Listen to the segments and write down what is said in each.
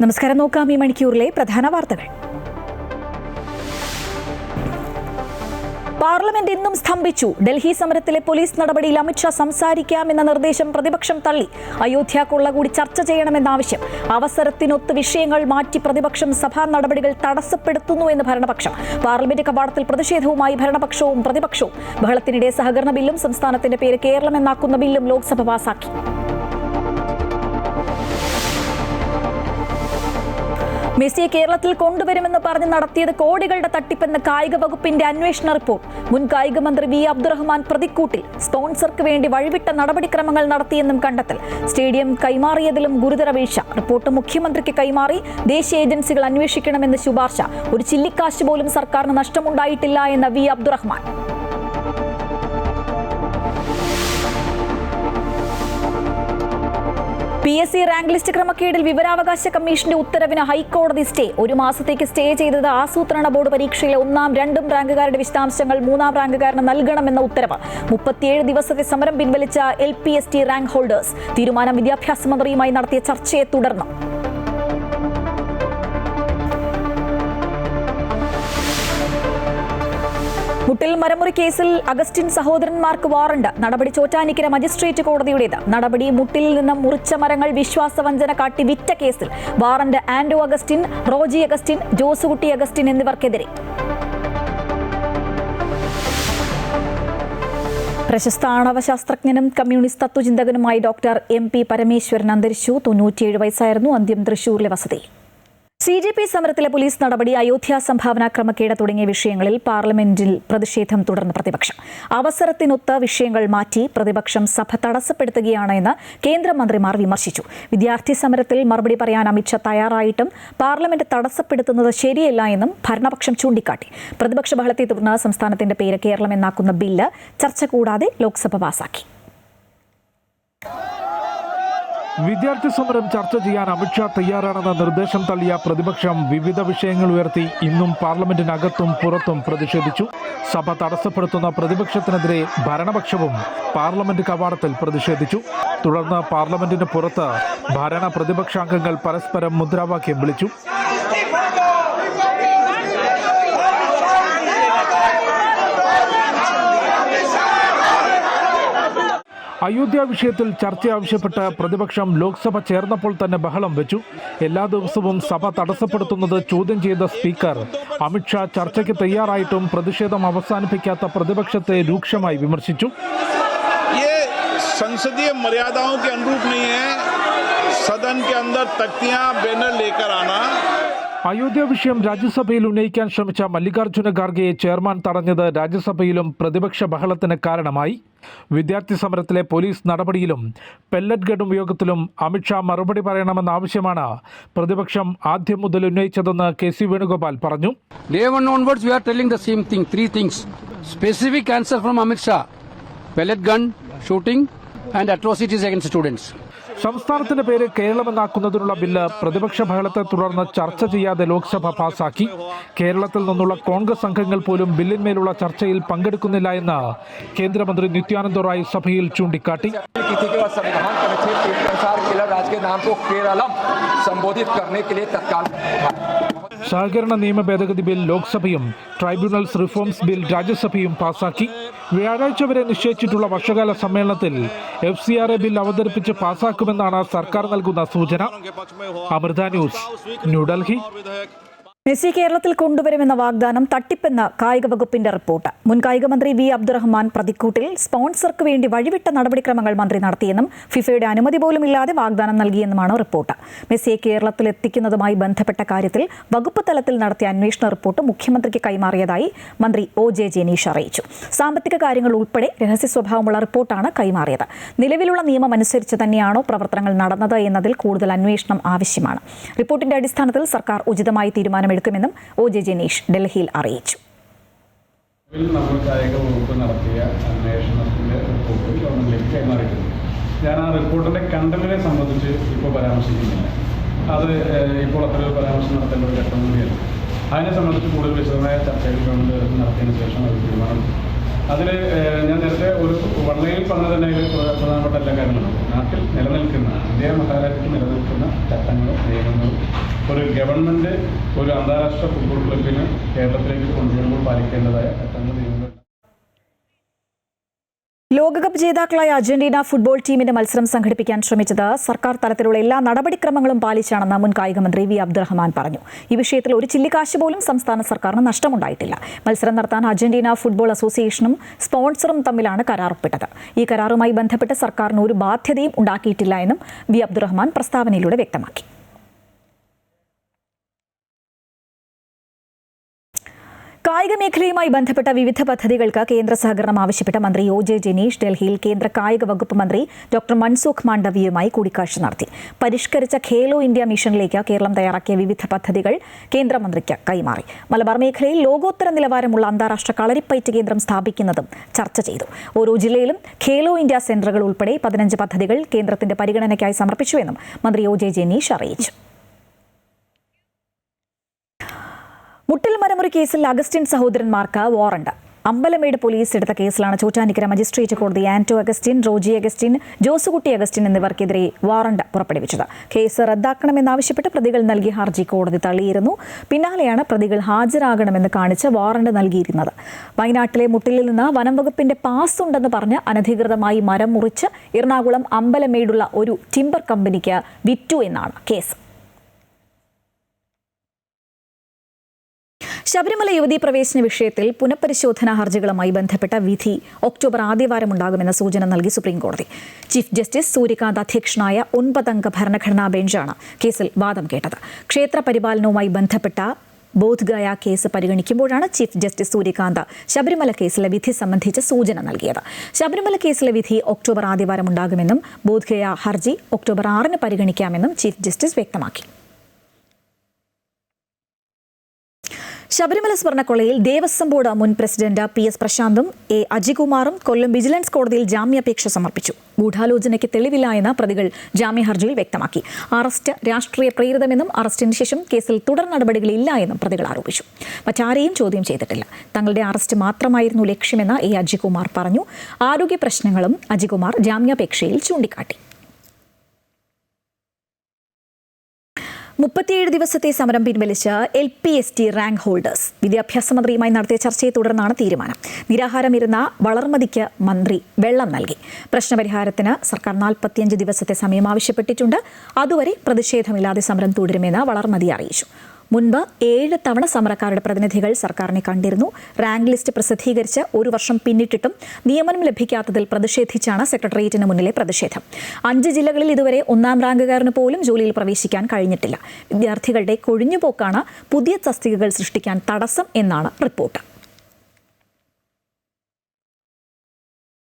നമസ്കാരം. നോക്കാം ഈ മണിക്കൂറിലെ പ്രധാന വാർത്തകൾ. പാർലമെന്റ് ഇന്നും സ്തംഭിച്ചു. ഡൽഹി സമരത്തിലെ പോലീസ് നടപടിയിൽ അമിത്ഷാ സംസാരിക്കാമെന്ന നിർദ്ദേശം പ്രതിപക്ഷം തള്ളി. അയോധ്യ കൊള്ള കൂടി ചർച്ച ചെയ്യണമെന്ന ആവശ്യം. അവസരത്തിനൊത്ത് വിഷയങ്ങൾ മാറ്റി പ്രതിപക്ഷം സഭാ നടപടികൾ തടസ്സപ്പെടുത്തുന്നു എന്ന് ഭരണപക്ഷം. പാർലമെന്റ് കവാടത്തിൽ പ്രതിഷേധവുമായി ഭരണപക്ഷവും പ്രതിപക്ഷവും. ബഹളത്തിനിടെ സഹകരണ ബില്ലും സംസ്ഥാനത്തിന്റെ പേര് കേരളം എന്നാക്കുന്ന ബില്ലും ലോക്സഭ പാസാക്കി. മെസ്സിയെ കേരളത്തിൽ കൊണ്ടുവരുമെന്ന് പറഞ്ഞ് നടത്തിയത് കോടികളുടെ തട്ടിപ്പെന്ന് കായിക വകുപ്പിന്റെ അന്വേഷണ റിപ്പോർട്ട്. മുൻ കായിക മന്ത്രി വി അബ്ദുറഹ്മാൻ പ്രതിക്കൂട്ടിൽ. സ്പോൺസർക്ക് വേണ്ടി വഴിവിട്ട നടപടിക്രമങ്ങൾ നടത്തിയെന്നും കണ്ടെത്തൽ. സ്റ്റേഡിയം കൈമാറിയതിലും ഗുരുതര വീഴ്ച. റിപ്പോർട്ട് മുഖ്യമന്ത്രിക്ക് കൈമാറി. ദേശീയ ഏജൻസികൾ അന്വേഷിക്കണമെന്ന് ശുപാർശ. ഒരു ചില്ലിക്കാശ് പോലും സർക്കാരിന് നഷ്ടമുണ്ടായിട്ടില്ല എന്ന V Abdurahman. PSC rank list ക്രമക്കേടിൽ വിവരാവകാശ കമ്മീഷന്റെ ഉത്തരവിന് ഹൈക്കോടതി സ്റ്റേ. ഒരു മാസത്തേക്ക് സ്റ്റേ ചെയ്തത് ആസൂത്രണ ബോർഡ് പരീക്ഷയിലെ 1-ും 2-ഉം റാങ്കുകാരുടെ വിശദാംശങ്ങൾ 3-ാം റാങ്കുകാരന് നൽകണമെന്ന ഉത്തരവ്. 37 ദിവസത്തെ സമരം പിൻവലിച്ച LPST റാങ്ക് ഹോൾഡേഴ്സ്. തീരുമാനം വിദ്യാഭ്യാസ മന്ത്രിയുമായി നടത്തിയ ചർച്ചയെ തുടർന്ന്. മുട്ടിൽ മരമുറി കേസിൽ അഗസ്റ്റിൻ സഹോദരന്മാർക്ക് വാറണ്ട്. നടപടി ചോറ്റാനിക്കര മജിസ്ട്രേറ്റ് കോടതിയുടേത്. നടപടി മുട്ടിൽ നിന്ന് മുറിച്ച മരങ്ങൾ വിശ്വാസവഞ്ചന കാട്ടി വിറ്റ കേസിൽ. വാറണ്ട് ആൻഡോ അഗസ്റ്റിൻ, റോജി അഗസ്റ്റിൻ, ജോസുകുട്ടി അഗസ്റ്റിൻ എന്നിവർക്കെതിരെ. പ്രശസ്ത ആണവശാസ്ത്രജ്ഞനും കമ്മ്യൂണിസ്റ്റ് തത്വചിന്തകനുമായ ഡോക്ടർ MP പരമേശ്വരൻ അന്തരിച്ചു. 97 വയസ്സായിരുന്നു. അന്ത്യം തൃശൂരിലെ വസതി. CJP സമരത്തിലെ പോലീസ് നടപടി, അയോധ്യ സംഭാവന ക്രമക്കേട് തുടങ്ങിയ വിഷയങ്ങളിൽ പാർലമെന്റിൽ പ്രതിഷേധം തുടർന്ന് പ്രതിപക്ഷം. അവസരത്തിനൊത്ത് വിഷയങ്ങൾ മാറ്റി പ്രതിപക്ഷം സഭ തടസ്സപ്പെടുത്തുകയാണ് എന്ന് കേന്ദ്രമന്ത്രിമാർ വിമർശിച്ചു. വിദ്യാർത്ഥി സമരത്തിൽ മറുപടി പറയാൻ അമിത്ഷാ തയ്യാറായിട്ടും പാർലമെന്റ് തടസ്സപ്പെടുത്തുന്നത് ശരിയല്ല എന്നും ഭരണപക്ഷം ചൂണ്ടിക്കാട്ടി. പ്രതിപക്ഷ ബഹളത്തെ തുടർന്ന് സംസ്ഥാനത്തിന്റെ പേര് കേരളം എന്നാക്കുന്ന ബില്ല് ചർച്ച കൂടാതെ ലോക്സഭ പാസാക്കി. വിദ്യാർത്ഥി സമരം ചർച്ച ചെയ്യാൻ അമിത്ഷാ തയ്യാറാണെന്ന നിർദ്ദേശം തള്ളിയ പ്രതിപക്ഷം വിവിധ വിഷയങ്ങൾ ഉയർത്തി ഇന്നും പാർലമെന്റിനകത്തും പുറത്തും പ്രതിഷേധിച്ചു. സഭ തടസ്സപ്പെടുത്തുന്ന പ്രതിപക്ഷത്തിനെതിരെ ഭരണപക്ഷവും പാർലമെന്റ് കവാടത്തിൽ പ്രതിഷേധിച്ചു. തുടർന്ന് പാർലമെന്റിന് പുറത്ത് ഭരണ പ്രതിപക്ഷാംഗങ്ങൾ പരസ്പരം മുദ്രാവാക്യം വിളിച്ചു. അയോധ്യ വിഷയത്തിൽ ചർച്ച ആവശ്യപ്പെട്ട് പ്രതിപക്ഷം ലോക്സഭ ചേർന്നപ്പോൾ തന്നെ ബഹളം വെച്ചു. എല്ലാ ദിവസവും സഭ തടസ്സപ്പെടുത്തുന്നത് ചോദ്യം ചെയ്ത സ്പീക്കർ അമിത്ഷാ ചർച്ചയ്ക്ക് തയ്യാറായിട്ടും പ്രതിഷേധം അവസാനിപ്പിക്കാത്ത പ്രതിപക്ഷത്തെ രൂക്ഷമായി വിമർശിച്ചു. संसदीय मर्यादाओं के अनुरूप नहीं है सदन के अंदर तख्तियां बैनर लेकर आना. അയോധ്യ വിഷയം രാജ്യസഭയിൽ ഉന്നയിക്കാൻ ശ്രമിച്ച മല്ലികാർജ്ജുന ഖാർഗെയെ ചെയർമാൻ തടഞ്ഞത് രാജ്യസഭയിലും പ്രതിപക്ഷ ബഹളത്തിന് കാരണമായി. വിദ്യാർത്ഥി സമരത്തിലെ പോലീസ് നടപടിയിലും പെല്ലറ്റ് ഗൺ ഉപയോഗത്തിലും അമിത്ഷാ മറുപടി പറയണമെന്ന ആവശ്യമാണ് പ്രതിപക്ഷം ആദ്യം മുതൽ ഉന്നയിച്ചതെന്ന് KC വേണുഗോപാൽ പറഞ്ഞു. Day one onwards we are telling the same thing, three things. Specific answer from Amit Shah, pellet gun shooting and atrocities against students. സംസ്ഥാനത്തിന്റെ പേര് കേരളമെന്നാക്കുന്നതിനുള്ള ബില്ല് പ്രതിപക്ഷ ബഹളത്തെ തുടർന്ന് ചർച്ച ചെയ്യാതെ ലോക്സഭ പാസാക്കി. കേരളത്തിൽ നിന്നുള്ള കോൺഗ്രസ് അംഗങ്ങൾ പോലും ബില്ലിന്മേലുള്ള ചർച്ചയിൽ പങ്കെടുക്കുന്നില്ല എന്ന് കേന്ദ്രമന്ത്രി നിത്യാനന്ദ റായ് സഭയിൽ ചൂണ്ടിക്കാട്ടി. സഹകരണ നിയമ ഭേദഗതി ബിൽ ലോക്സഭയും ട്രൈബ്യൂണൽസ് റിഫോംസ് ബിൽ രാജ്യസഭയും പാസാക്കി. വ്യാഴാഴ്ച വരെ നിശ്ചയിച്ചിട്ടുള്ള വർഷകാല സമ്മേളനത്തിൽ FCRA ബിൽ അവതരിപ്പിച്ച് പാസാക്കുമെന്നാണ് സർക്കാർ നൽകുന്ന സൂചന. അമൃത ന്യൂസ്, ന്യൂഡൽഹി. മെസ്സി കേരളത്തിൽ കൊണ്ടുവരുമെന്ന വാഗ്ദാനം തട്ടിപ്പെന്ന് കായിക വകുപ്പിന്റെ റിപ്പോർട്ട്. മുൻ കായിക മന്ത്രി വി അബ്ദുറഹ്മാൻ പ്രതിക്കൂട്ടിൽ. സ്പോൺസർക്ക് വേണ്ടി വഴിവിട്ട നടപടിക്രമങ്ങൾ മന്ത്രി നടത്തിയെന്നും ഫിഫയുടെ അനുമതി പോലും ഇല്ലാതെ വാഗ്ദാനം നൽകിയെന്നുമാണ് റിപ്പോർട്ട്. മെസ്സിയെ കേരളത്തിൽ എത്തിക്കുന്നതുമായി ബന്ധപ്പെട്ട കാര്യത്തിൽ വകുപ്പ് തലത്തിൽ നടത്തിയ അന്വേഷണ റിപ്പോർട്ട് മുഖ്യമന്ത്രിക്ക് കൈമാറിയതായി മന്ത്രി OJ ജനീഷ് അറിയിച്ചു. സാമ്പത്തിക കാര്യങ്ങൾ ഉൾപ്പെടെ രഹസ്യ സ്വഭാവമുള്ള റിപ്പോർട്ടാണ് കൈമാറിയത്. നിലവിലുള്ള നിയമം അനുസരിച്ച് തന്നെയാണോ പ്രവർത്തനങ്ങൾ നടന്നത് എന്നതിൽ കൂടുതൽ അന്വേഷണം ആവശ്യമാണ്. റിപ്പോർട്ടിന്റെ അടിസ്ഥാനത്തിൽ സർക്കാർ ഉചിതമായി തീരുമാനമെടുക്കുമെന്നും OJ ജനീഷ് ഡൽഹിയിൽ അറിയിച്ചു. കായിക വകുപ്പ് നടത്തിയ അന്വേഷണത്തിന്റെ റിപ്പോർട്ട് ഗവൺമെന്റിലേക്ക് കൈമാറിയിട്ടുണ്ട്. ഞാൻ ആ റിപ്പോർട്ടിന്റെ കണ്ടന്റിനെ സംബന്ധിച്ച് ഇപ്പോൾ പരാമർശിക്കുന്നില്ല. അത് ഇപ്പോൾ അത്ര ഒരു പരാമർശം നടത്തേണ്ട ഒരു ഘട്ടം കൂടിയല്ല. അതിനെ സംബന്ധിച്ച് കൂടുതൽ വിശദമായ ചർച്ചകൾ ഗവൺമെന്റ് നടത്തിയതിനു ശേഷം അത് തീരുമാനം. അതിൽ ഞാൻ നേരത്തെ ഒരു വള്ളയിൽ പറഞ്ഞ തന്നെ അതിൽ പ്രധാനപ്പെട്ട എല്ലാ കാര്യങ്ങളും നാട്ടിൽ നിലനിൽക്കുന്ന ഇന്ത്യ മഹാരാജ്യത്തിൽ നിലനിൽക്കുന്ന ചട്ടങ്ങളും നിയമങ്ങളും ഒരു ഗവൺമെൻറ് ഒരു അന്താരാഷ്ട്ര ഫുട്ബോൾ ക്ലബിന് കേരളത്തിലേക്ക് കൊണ്ടുവരുമ്പോൾ പാലിക്കേണ്ടതായ ചട്ടങ്ങൾ നിയമങ്ങൾ. ലോകകപ്പ് ജേതാക്കളായ അർജന്റീന ഫുട്ബോൾ ടീമിന്റെ മത്സരം സംഘടിപ്പിക്കാൻ ശ്രമിച്ചത് സർക്കാർ തലത്തിലുള്ള എല്ലാ നടപടിക്രമങ്ങളും പാലിച്ചാണെന്ന് മുൻ കായികമന്ത്രി വി അബ്ദുറഹ്മാൻ പറഞ്ഞു. ഈ വിഷയത്തിൽ ഒരു ചില്ലിക്കാശ് പോലും സംസ്ഥാന സർക്കാരിന് നഷ്ടമുണ്ടായിട്ടില്ല. മത്സരം നടത്താൻ അർജന്റീന ഫുട്ബോൾ അസോസിയേഷനും സ്പോൺസറും തമ്മിലാണ് കരാർ ഒപ്പിട്ടത്. ഈ കരാറുമായി ബന്ധപ്പെട്ട് സർക്കാരിന് ഒരു ബാധ്യതയും ഉണ്ടാക്കിയിട്ടില്ല എന്നും വി അബ്ദുറഹ്മാൻ പ്രസ്താവനയിലൂടെ വ്യക്തമാക്കി. കായിക മേഖലയുമായി ബന്ധപ്പെട്ട വിവിധ പദ്ധതികൾക്ക് കേന്ദ്ര സഹകരണം ആവശ്യപ്പെട്ട മന്ത്രി ഒ ജെ ജനീഷ് ഡൽഹിയിൽ കേന്ദ്ര കായിക വകുപ്പ് മന്ത്രി ഡോക്ടർ മൻസുഖ് മാണ്ഡവ്യയുമായി കൂടിക്കാഴ്ച നടത്തി. പരിഷ്കരിച്ച ഖേലോ ഇന്ത്യ മിഷനിലേക്ക് കേരളം തയ്യാറാക്കിയ വിവിധ പദ്ധതികൾ കേന്ദ്രമന്ത്രിക്ക് കൈമാറി. മലബാർ മേഖലയിൽ ലോകോത്തര നിലവാരമുള്ള അന്താരാഷ്ട്ര കളരിപ്പയറ്റ് കേന്ദ്രം സ്ഥാപിക്കുന്നതും ചർച്ച ചെയ്തു. ഓരോ ജില്ലയിലും ഖേലോ ഇന്ത്യ സെന്ററുകൾ ഉൾപ്പെടെ 15 പദ്ധതികൾ കേന്ദ്രത്തിന്റെ പരിഗണനയ്ക്കായി സമർപ്പിച്ചുവെന്നും മന്ത്രി ഒ ജെ ജനീഷ് അറിയിച്ചു. മുട്ടിൽ മരമുറി കേസിൽ അഗസ്റ്റിൻ സഹോദരന്മാർക്ക് വാറണ്ട്. അമ്പലമേട് പോലീസ് എടുത്ത കേസിലാണ് ചോറ്റാനിക്കര മജിസ്ട്രേറ്റ് കോടതി ആന്റോ അഗസ്റ്റിൻ, റോജി അഗസ്റ്റിൻ, ജോസുകുട്ടി അഗസ്റ്റിൻ എന്നിവർക്കെതിരെ വാറണ്ട് പുറപ്പെടുവിച്ചത്. കേസ് റദ്ദാക്കണമെന്നാവശ്യപ്പെട്ട് പ്രതികൾ നൽകിയ ഹർജി കോടതി തള്ളിയിരുന്നു. പിന്നാലെയാണ് പ്രതികൾ ഹാജരാകണമെന്ന് കാണിച്ച് വാറണ്ട് നൽകിയിരുന്നത്. വയനാട്ടിലെ മുട്ടിലിൽ നിന്ന് വനം വകുപ്പിന്റെ പാസ് ഉണ്ടെന്ന് പറഞ്ഞ് അനധികൃതമായി മരം മുറിച്ച് എറണാകുളം അമ്പലമേടുള്ള ഒരു ടിമ്പർ കമ്പനിക്ക് വിറ്റു എന്നാണ് കേസ്. ശബരിമല യുവതീ പ്രവേശന വിഷയത്തിൽ പുനഃപരിശോധനാ ഹർജികളുമായി ബന്ധപ്പെട്ട വിധി ഒക്ടോബർ ആദ്യവാരമുണ്ടാകുമെന്ന സൂചന നൽകി സുപ്രീംകോടതി. ചീഫ് ജസ്റ്റിസ് സൂര്യകാന്ത് അധ്യക്ഷനായ 9-അംഗ ഭരണഘടനാ ബെഞ്ചാണ് കേസിൽ വാദം കേട്ടത്. ക്ഷേത്ര പരിപാലനവുമായി ബന്ധപ്പെട്ട ബോധ്ഗയ കേസ് പരിഗണിക്കുമ്പോഴാണ് ചീഫ് ജസ്റ്റിസ് സൂര്യകാന്ത് ശബരിമല കേസിലെ വിധി സംബന്ധിച്ച് സൂചന നൽകിയത്. ശബരിമല കേസിലെ വിധി ഒക്ടോബർ ആദ്യവാരമുണ്ടാകുമെന്നും ബോധ്ഗയ ഹർജി ഒക്ടോബർ 6-ന് പരിഗണിക്കാമെന്നും ചീഫ് ജസ്റ്റിസ് വ്യക്തമാക്കി. ശബരിമല സ്വർണ്ണക്കൊള്ളയിൽ ദേവസ്വം ബോർഡ് മുൻ പ്രസിഡന്റ് PS പ്രശാന്തും അജികുമാറും കൊല്ലം വിജിലൻസ് കോടതിയിൽ ജാമ്യാപേക്ഷ സമർപ്പിച്ചു. ഗൂഢാലോചനയ്ക്ക് തെളിവില്ല എന്ന് പ്രതികൾ ജാമ്യ ഹർജിയിൽ വ്യക്തമാക്കി. അറസ്റ്റ് രാഷ്ട്രീയ പ്രേരിതമെന്നും അറസ്റ്റിന് ശേഷം കേസിൽ തുടർ നടപടികളില്ല എന്നും പ്രതികൾ ആരോപിച്ചു. മറ്റാരെയും ചോദ്യം ചെയ്തിട്ടില്ല. തങ്ങളുടെ അറസ്റ്റ് മാത്രമായിരുന്നു ലക്ഷ്യമെന്ന് അജികുമാർ പറഞ്ഞു. ആരോഗ്യ പ്രശ്നങ്ങളും അജികുമാർ ജാമ്യാപേക്ഷയിൽ ചൂണ്ടിക്കാട്ടി. 37 ദിവസത്തെ സമരം പിൻവലിച്ച് LPST റാങ്ക് ഹോൾഡേഴ്സ്. വിദ്യാഭ്യാസ മന്ത്രിയുമായി നടത്തിയ ചർച്ചയെ തുടർന്നാണ് തീരുമാനം. നിരാഹാരമിരുന്ന വളർമതിക്ക് മന്ത്രി വെള്ളം നൽകി. പ്രശ്നപരിഹാരത്തിന് സർക്കാർ 45 ദിവസത്തെ സമയം ആവശ്യപ്പെട്ടിട്ടുണ്ട്. അതുവരെ പ്രതിഷേധമില്ലാതെ സമരം തുടരുമെന്ന് വളർമതി അറിയിച്ചു. മുൻപ് 7 തവണ സമരക്കാരുടെ പ്രതിനിധികൾ സർക്കാരിനെ കണ്ടിരുന്നു. റാങ്ക് ലിസ്റ്റ് പ്രസിദ്ധീകരിച്ച് 1 വർഷം പിന്നിട്ടിട്ടും നിയമനം ലഭിക്കാത്തതിൽ പ്രതിഷേധിച്ചാണ് സെക്രട്ടേറിയറ്റിന് മുന്നിലെ പ്രതിഷേധം. 5 ജില്ലകളിൽ ഇതുവരെ 1-ാം റാങ്കുകാരന് പോലും ജോലിയിൽ പ്രവേശിക്കാൻ കഴിഞ്ഞിട്ടില്ല. വിദ്യാർത്ഥികളുടെ കൊഴിഞ്ഞുപോക്കാണ് പുതിയ തസ്തികകൾ സൃഷ്ടിക്കാൻ തടസ്സം എന്നാണ് റിപ്പോർട്ട്.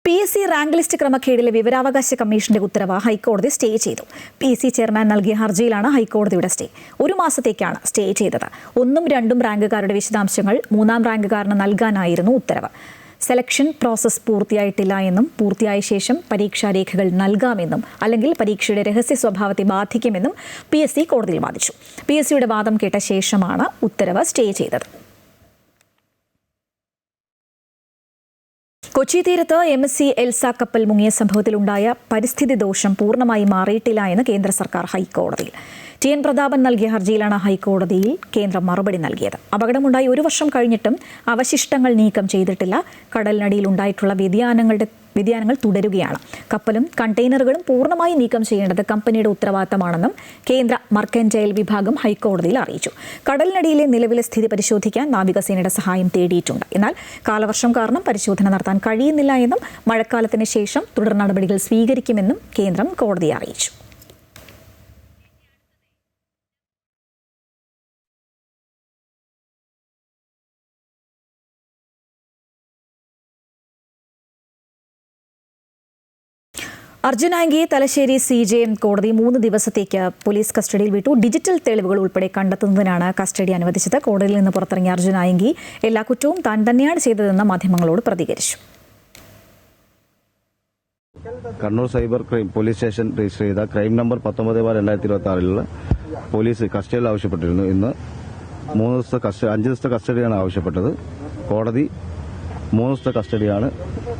PSC റാങ്ക് ലിസ്റ്റ് ക്രമക്കേടിലെ വിവരാവകാശ കമ്മീഷന്റെ ഉത്തരവ് ഹൈക്കോടതി സ്റ്റേ ചെയ്തു. PSC ചെയർമാൻ നൽകിയ ഹർജിയിലാണ് ഹൈക്കോടതിയുടെ സ്റ്റേ. 1 മാസത്തേക്കാണ് സ്റ്റേ ചെയ്തത്. 1ഉം 2ഉം റാങ്കുകാരുടെ വിശദാംശങ്ങൾ 3-ാം റാങ്കുകാരന് നൽകാനായിരുന്നു ഉത്തരവ്. സെലക്ഷൻ പ്രോസസ് പൂർത്തിയായിട്ടില്ല എന്നും പൂർത്തിയായ ശേഷം പരീക്ഷാരേഖകൾ നൽകാമെന്നും അല്ലെങ്കിൽ പരീക്ഷയുടെ രഹസ്യ സ്വഭാവത്തെ ബാധിക്കുമെന്നും PSC കോടതിയിൽ വാദിച്ചു. PSCയുടെ വാദം കേട്ട ശേഷമാണ് ഉത്തരവ് സ്റ്റേ ചെയ്തത്. കൊച്ചി തീരത്ത് MSC എൽസ കപ്പൽ മുങ്ങിയ സംഭവത്തിലുണ്ടായ പരിസ്ഥിതി ദോഷം പൂർണ്ണമായി മാറിയിട്ടില്ല എന്ന് കേന്ദ്ര സർക്കാർ ഹൈക്കോടതിയിൽ. TN പ്രതാപൻ നൽകിയ ഹർജിയിലാണ് ഹൈക്കോടതിയിൽ കേന്ദ്രം മറുപടി നൽകിയത്. അപകടമുണ്ടായി 1 വർഷം കഴിഞ്ഞിട്ടും അവശിഷ്ടങ്ങൾ നീക്കം ചെയ്തിട്ടില്ല. കടലിനടിയിൽ ഉണ്ടായിട്ടുള്ള വ്യതിയാനങ്ങൾ തുടരുകയാണ്. കപ്പലും കണ്ടെയ്നറുകളും പൂർണ്ണമായി നീക്കം ചെയ്യേണ്ടത് കമ്പനിയുടെ ഉത്തരവാദിത്തമാണെന്നും കേന്ദ്ര മർക്കന്റൈൽ വിഭാഗം ഹൈക്കോടതിയിൽ അറിയിച്ചു. കടലിനടിയിലെ നിലവിലെ സ്ഥിതി പരിശോധിക്കാൻ നാവികസേനയുടെ സഹായം തേടിയിട്ടുണ്ട്. എന്നാൽ കാലവർഷം കാരണം പരിശോധന നടത്താൻ കഴിയുന്നില്ല എന്നും മഴക്കാലത്തിന് ശേഷം തുടർ നടപടികൾ സ്വീകരിക്കുമെന്നും കേന്ദ്രം കോടതിയെ അറിയിച്ചു. അർജുനായങ്കിയെ തലശ്ശേരി CJM കോടതി 3 ദിവസത്തേക്ക് പോലീസ് കസ്റ്റഡിയിൽ വിട്ടു. ഡിജിറ്റൽ തെളിവുകൾ ഉൾപ്പെടെ കണ്ടെത്തുന്നതിനാണ് കസ്റ്റഡി അനുവദിച്ചത്. കോടതിയിൽ നിന്ന് പുറത്തിറങ്ങിയ അർജുനായങ്കി എല്ലാ കുറ്റവും താൻ തന്നെയാണ് ചെയ്തതെന്ന് മാധ്യമങ്ങളോട് പ്രതികരിച്ചു. Kannur cyber crime police station register ചെയ്ത ക്രൈം നമ്പർ 19/2026 പോലീസ് കസ്റ്റഡിയിൽ ആവശ്യപ്പെട്ടിരുന്നു. ഇന്ന് 5 ദിവസത്തെ കസ്റ്റഡിയാണ് ആവശ്യപ്പെട്ടത്. കോടതി 3 ദിവസത്തെ കസ്റ്റഡിയാണ്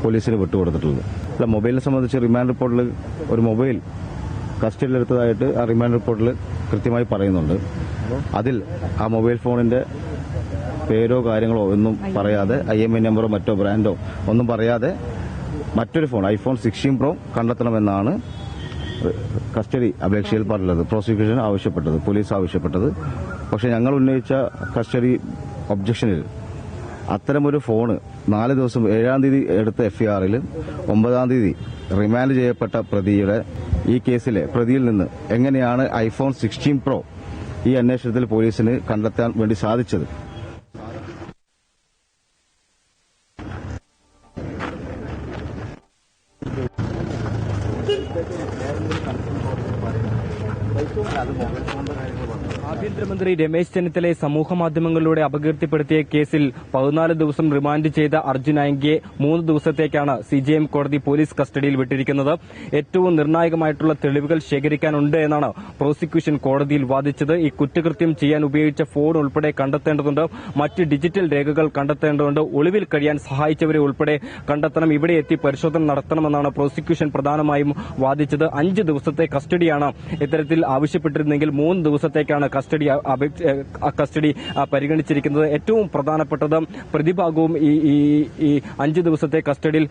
പോലീസിന് വിട്ടുകൊടുത്തിട്ടുള്ളത്. മൊബൈലിനെ സംബന്ധിച്ച് റിമാൻഡ് റിപ്പോർട്ടിൽ ഒരു മൊബൈൽ കസ്റ്റഡിയിലെടുത്തതായിട്ട് ആ റിമാൻഡ് റിപ്പോർട്ടിൽ കൃത്യമായി പറയുന്നുണ്ട്. അതിൽ ആ മൊബൈൽ ഫോണിന്റെ പേരോ കാര്യങ്ങളോ ഒന്നും പറയാതെ, IMEI നമ്പറോ മറ്റോ ബ്രാൻഡോ ഒന്നും പറയാതെ മറ്റൊരു ഫോൺ iPhone 16 Pro കണ്ടെത്തണമെന്നാണ് കസ്റ്റഡി അപേക്ഷയിൽ പറഞ്ഞത്. പ്രോസിക്യൂഷൻ ആവശ്യപ്പെട്ടത്, പോലീസ് ആവശ്യപ്പെട്ടത്. പക്ഷേ ഞങ്ങൾ ഉന്നയിച്ച കസ്റ്റഡി ഒബ്ജക്ഷനിൽ അത്തരമൊരു ഫോണ് 4 ദിവസം 7-ാം തീയതി എടുത്ത FIRൽ 9-ാം തീയതി റിമാൻഡ് ചെയ്യപ്പെട്ട പ്രതിയുടെ ഈ കേസിലെ പ്രതിയിൽ നിന്ന് എങ്ങനെയാണ് iPhone 16 Pro ഈ അന്വേഷണത്തിൽ പോലീസിന് കണ്ടെത്താൻ വേണ്ടി സാധിച്ചത്? ആഭ്യന്തരമന്ത്രി രമേശ് ചെന്നിത്തലയെ സമൂഹമാധ്യമങ്ങളിലൂടെ അപകീർത്തിപ്പെടുത്തിയ കേസിൽ 14 ദിവസം റിമാൻഡ് ചെയ്ത അർജുൻ ആംഗിയെ 3 ദിവസത്തേക്കാണ് CJM കോടതി പോലീസ് കസ്റ്റഡിയിൽ വിട്ടിരിക്കുന്നത്. ഏറ്റവും നിർണായകമായിട്ടുള്ള തെളിവുകൾ ശേഖരിക്കാനുണ്ട് എന്നാണ് പ്രോസിക്യൂഷൻ കോടതിയിൽ വാദിച്ചത്. ഈ കുറ്റകൃത്യം ചെയ്യാൻ ഉപയോഗിച്ച ഫോൺ ഉൾപ്പെടെ കണ്ടെത്തേണ്ടതുണ്ട്, മറ്റ് ഡിജിറ്റൽ രേഖകൾ കണ്ടെത്തേണ്ടതുണ്ട്, ഒളിവിൽ കഴിയാൻ സഹായിച്ചവരെ ഉൾപ്പെടെ കണ്ടെത്തണം, ഇവിടെ എത്തി പരിശോധന നടത്തണമെന്നാണ് പ്രോസിക്യൂഷൻ പ്രധാനമായും വാദിച്ചത്. 5 ദിവസത്തെ കസ്റ്റഡിയാണ് ഇത്തരത്തിൽ ആവശ്യപ്പെട്ടിരുന്നെങ്കിൽ 3 ദിവസത്തേക്കാണ് കസ്റ്റഡി പരിഗണിച്ചിരിക്കുന്നത്. ഏറ്റവും പ്രധാനപ്പെട്ടത് പ്രതിഭാഗവും ഈ 5 ദിവസത്തെ കസ്റ്റഡിയിൽ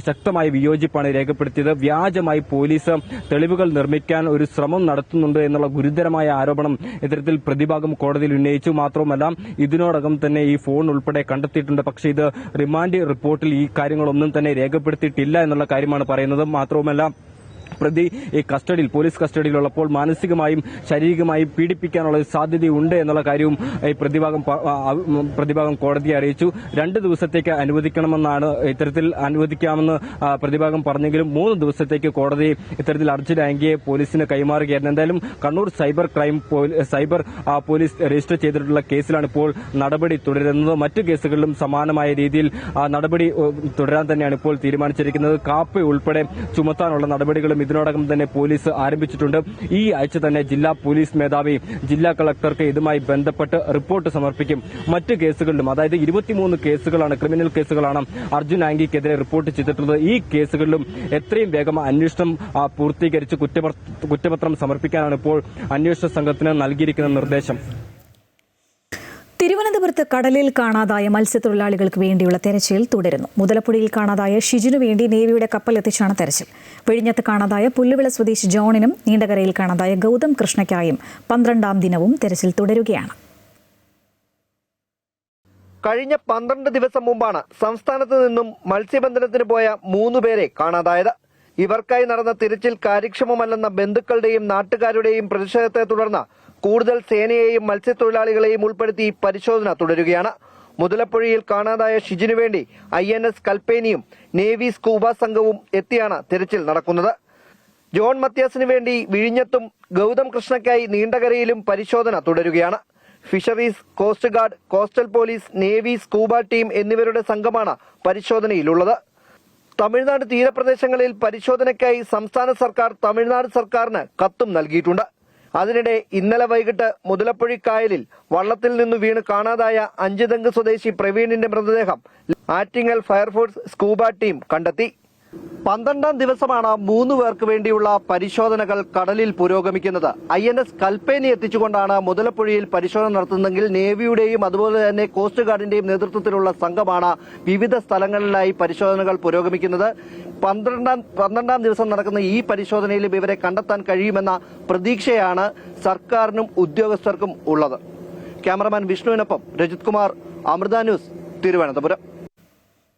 ശക്തമായ വിയോജിപ്പാണ് രേഖപ്പെടുത്തിയത്. വ്യാജമായി പോലീസ് തെളിവുകൾ നിർമ്മിക്കാൻ ഒരു ശ്രമം നടത്തുന്നുണ്ട് എന്നുള്ള ഗുരുതരമായ ആരോപണം ഇത്തരത്തിൽ പ്രതിഭാഗം കോടതിയിൽ ഉന്നയിച്ചു. മാത്രവുമല്ല, ഇതിനോടകം തന്നെ ഈ ഫോൺ ഉൾപ്പെടെ കണ്ടെത്തിയിട്ടുണ്ട്. പക്ഷേ ഇത് റിമാൻഡ് റിപ്പോർട്ടിൽ ഈ കാര്യങ്ങളൊന്നും തന്നെ രേഖപ്പെടുത്തിയിട്ടില്ല എന്നുള്ള കാര്യമാണ് പറയുന്നത്. മാത്രവുമല്ല, പ്രതി ഈ പോലീസ് കസ്റ്റഡിയിലുള്ളപ്പോൾ മാനസികമായും ശാരീരികമായും പീഡിപ്പിക്കാനുള്ള സാധ്യതയുണ്ട് എന്നുള്ള കാര്യവും ഈ പ്രതിഭാഗം കോടതിയെ അറിയിച്ചു. 2 ദിവസത്തേക്ക് അനുവദിക്കണമെന്നാണ് ഇത്തരത്തിൽ അനുവദിക്കാമെന്ന് പ്രതിഭാഗം പറഞ്ഞെങ്കിലും 3 ദിവസത്തേക്ക് കോടതി ഇത്തരത്തിൽ അർജുൻ ആംഗിയെ പോലീസിന് കൈമാറുകയായിരുന്നു. എന്തായാലും കണ്ണൂർ സൈബർ പോലീസ് രജിസ്റ്റർ ചെയ്തിട്ടുള്ള കേസിലാണ് ഇപ്പോൾ നടപടി തുടരുന്നത്. മറ്റു കേസുകളിലും സമാനമായ രീതിയിൽ നടപടി തുടരാൻ തന്നെയാണ് ഇപ്പോൾ തീരുമാനിച്ചിരിക്കുന്നത്. കാപ്പ ഉൾപ്പെടെ ചുമത്താനുള്ള നടപടികളും ഇതിനോടകം തന്നെ പോലീസ് ആരംഭിച്ചിട്ടുണ്ട്. ഈ ആഴ്ച തന്നെ ജില്ലാ പോലീസ് മേധാവി ജില്ലാ കളക്ടർക്ക് ഇതുമായി ബന്ധപ്പെട്ട് റിപ്പോർട്ട് സമർപ്പിക്കും. മറ്റ് കേസുകളിലും, അതായത് 23 കേസുകളാണ്, ക്രിമിനൽ കേസുകളാണ് അർജുൻ ആംഗിക്കെതിരെ റിപ്പോർട്ട് ചെയ്തിട്ടുള്ളത്. ഈ കേസുകളിലും എത്രയും വേഗം അന്വേഷണം പൂർത്തീകരിച്ച് കുറ്റപത്രം സമർപ്പിക്കാനാണ് ഇപ്പോൾ അന്വേഷണ സംഘത്തിന് നൽകിയിരിക്കുന്ന നിർദ്ദേശം. തിരുവനന്തപുരത്ത് കടലിൽ കാണാതായ മത്സ്യത്തൊഴിലാളികൾക്ക് വേണ്ടിയുള്ള തെരച്ചിൽ തുടരുന്നു. മുതലപ്പുഴയിൽ കാണാതായ ഷിജിനു വേണ്ടി നേവിയുടെ കപ്പൽ എത്തിച്ചാണ് തെരച്ചിൽ. വിഴിഞ്ഞത്ത് കാണാതായ പുല്ലുവിള സ്വദേശി ജോണിനും നീണ്ടകരയിൽ കാണാതായ ഗൗതം കൃഷ്ണയ്ക്കായും 12ാം ദിനവും തെരച്ചിൽ തുടരുകയാണ്. കഴിഞ്ഞ 12 ദിവസം മുമ്പാണ് സംസ്ഥാനത്ത് നിന്നും മത്സ്യബന്ധനത്തിന് പോയ 3 പേരെ കാണാതായത്. ഇവർക്കായി നടന്ന തിരച്ചിൽ കാര്യക്ഷമമല്ലെന്ന ബന്ധുക്കളുടെയും നാട്ടുകാരുടെയും പ്രതിഷേധത്തെ തുടർന്ന് കൂടുതൽ സേനയെയും മത്സ്യത്തൊഴിലാളികളെയും ഉൾപ്പെടുത്തി പരിശോധന തുടരുകയാണ്. മുതലപ്പുഴയിൽ കാണാതായ ഷിജിനു വേണ്ടി INS കൽപ്പേനിയും നേവി സ്കൂബ സംഘവും എത്തിയാണ് തിരച്ചിൽ നടക്കുന്നത്. ജോൺ മത്യാസിന് വേണ്ടി വിഴിഞ്ഞത്തും ഗൗതം കൃഷ്ണയ്ക്കായി നീണ്ടകരയിലും പരിശോധന തുടരുകയാണ്. Fisheries, coast guard, coastal police, navy, scuba team എന്നിവരുടെ സംഘമാണ് പരിശോധനയിലുള്ളത്. തമിഴ്നാട് തീരപ്രദേശങ്ങളിൽ പരിശോധനയ്ക്കായി സംസ്ഥാന സർക്കാർ തമിഴ്നാട് സർക്കാരിന് കത്തും നൽകിയിട്ടുണ്ട്. അതിനിടെ ഇന്നലെ വൈകിട്ട് മുതലപ്പുഴക്കായലിൽ വള്ളത്തിൽ നിന്നു വീണ് കാണാതായ 5 തെങ്ങ് സ്വദേശി പ്രവീണിന്റെ മൃതദേഹം ആറ്റിങ്ങൽ ഫയർഫോഴ്സ് സ്കൂബ ടീം കണ്ടെത്തി. 12ാം ദിവസമാണ് 3 പേർക്ക് വേണ്ടിയുള്ള പരിശോധനകൾ കടലിൽ പുരോഗമിക്കുന്നത്. INS കൽപ്പേനി എത്തിച്ചുകൊണ്ടാണ് മുതലപ്പുഴയിൽ പരിശോധന നടത്തുന്നതെങ്കിൽ നേവിയുടെയും അതുപോലെ തന്നെ കോസ്റ്റ് ഗാർഡിന്റെയും നേതൃത്വത്തിലുള്ള സംഘമാണ് വിവിധ സ്ഥലങ്ങളിലായി പരിശോധനകൾ പുരോഗമിക്കുന്നത്. 12ാം ദിവസം നടക്കുന്ന ഈ പരിശോധനയിലും ഇവരെ കണ്ടെത്താൻ കഴിയുമെന്ന പ്രതീക്ഷയാണ് സർക്കാരിനും ഉദ്യോഗസ്ഥർക്കും ഉള്ളത്. ക്യാമറമാൻ വിഷ്ണുവിനൊപ്പം രജിത് കുമാർ, അമൃത ന്യൂസ്, തിരുവനന്തപുരം.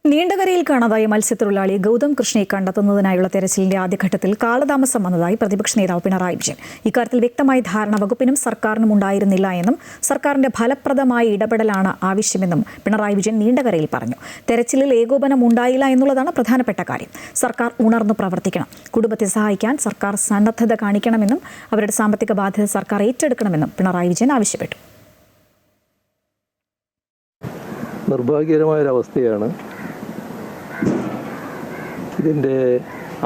നീണ്ടകരയിൽ കാണാതായ മത്സ്യത്തൊഴിലാളി ഗൗതം കൃഷ്ണയെ കണ്ടെത്തുന്നതിനായുള്ള തെരച്ചിലിന്റെ ആദ്യഘട്ടത്തിൽ കാലതാമസം വന്നതായി പ്രതിപക്ഷ നേതാവ് പിണറായി വിജയൻ. ഇക്കാര്യത്തിൽ വ്യക്തമായ ധാരണ വകുപ്പിനും സർക്കാരിനും ഉണ്ടായിരുന്നില്ല എന്നും സർക്കാരിന്റെ ഫലപ്രദമായ ഇടപെടലാണ് ആവശ്യമെന്നും പിണറായി വിജയൻ നീണ്ടകരയിൽ പറഞ്ഞു. തെരച്ചിലിൽ ഏകോപനം ഉണ്ടായില്ല എന്നുള്ളതാണ് പ്രധാനപ്പെട്ട കാര്യം. സർക്കാർ ഉണർന്നു പ്രവർത്തിക്കണം. കുടുംബത്തെ സഹായിക്കാൻ സർക്കാർ സന്നദ്ധത കാണിക്കണമെന്നും അവരുടെ സാമ്പത്തിക ബാധ്യത സർക്കാർ ഏറ്റെടുക്കണമെന്നും പിണറായി വിജയൻ ആവശ്യപ്പെട്ടു. നിർഭാഗ്യകരമായൊരവസ്ഥയാണ് ഇതിൻ്റെ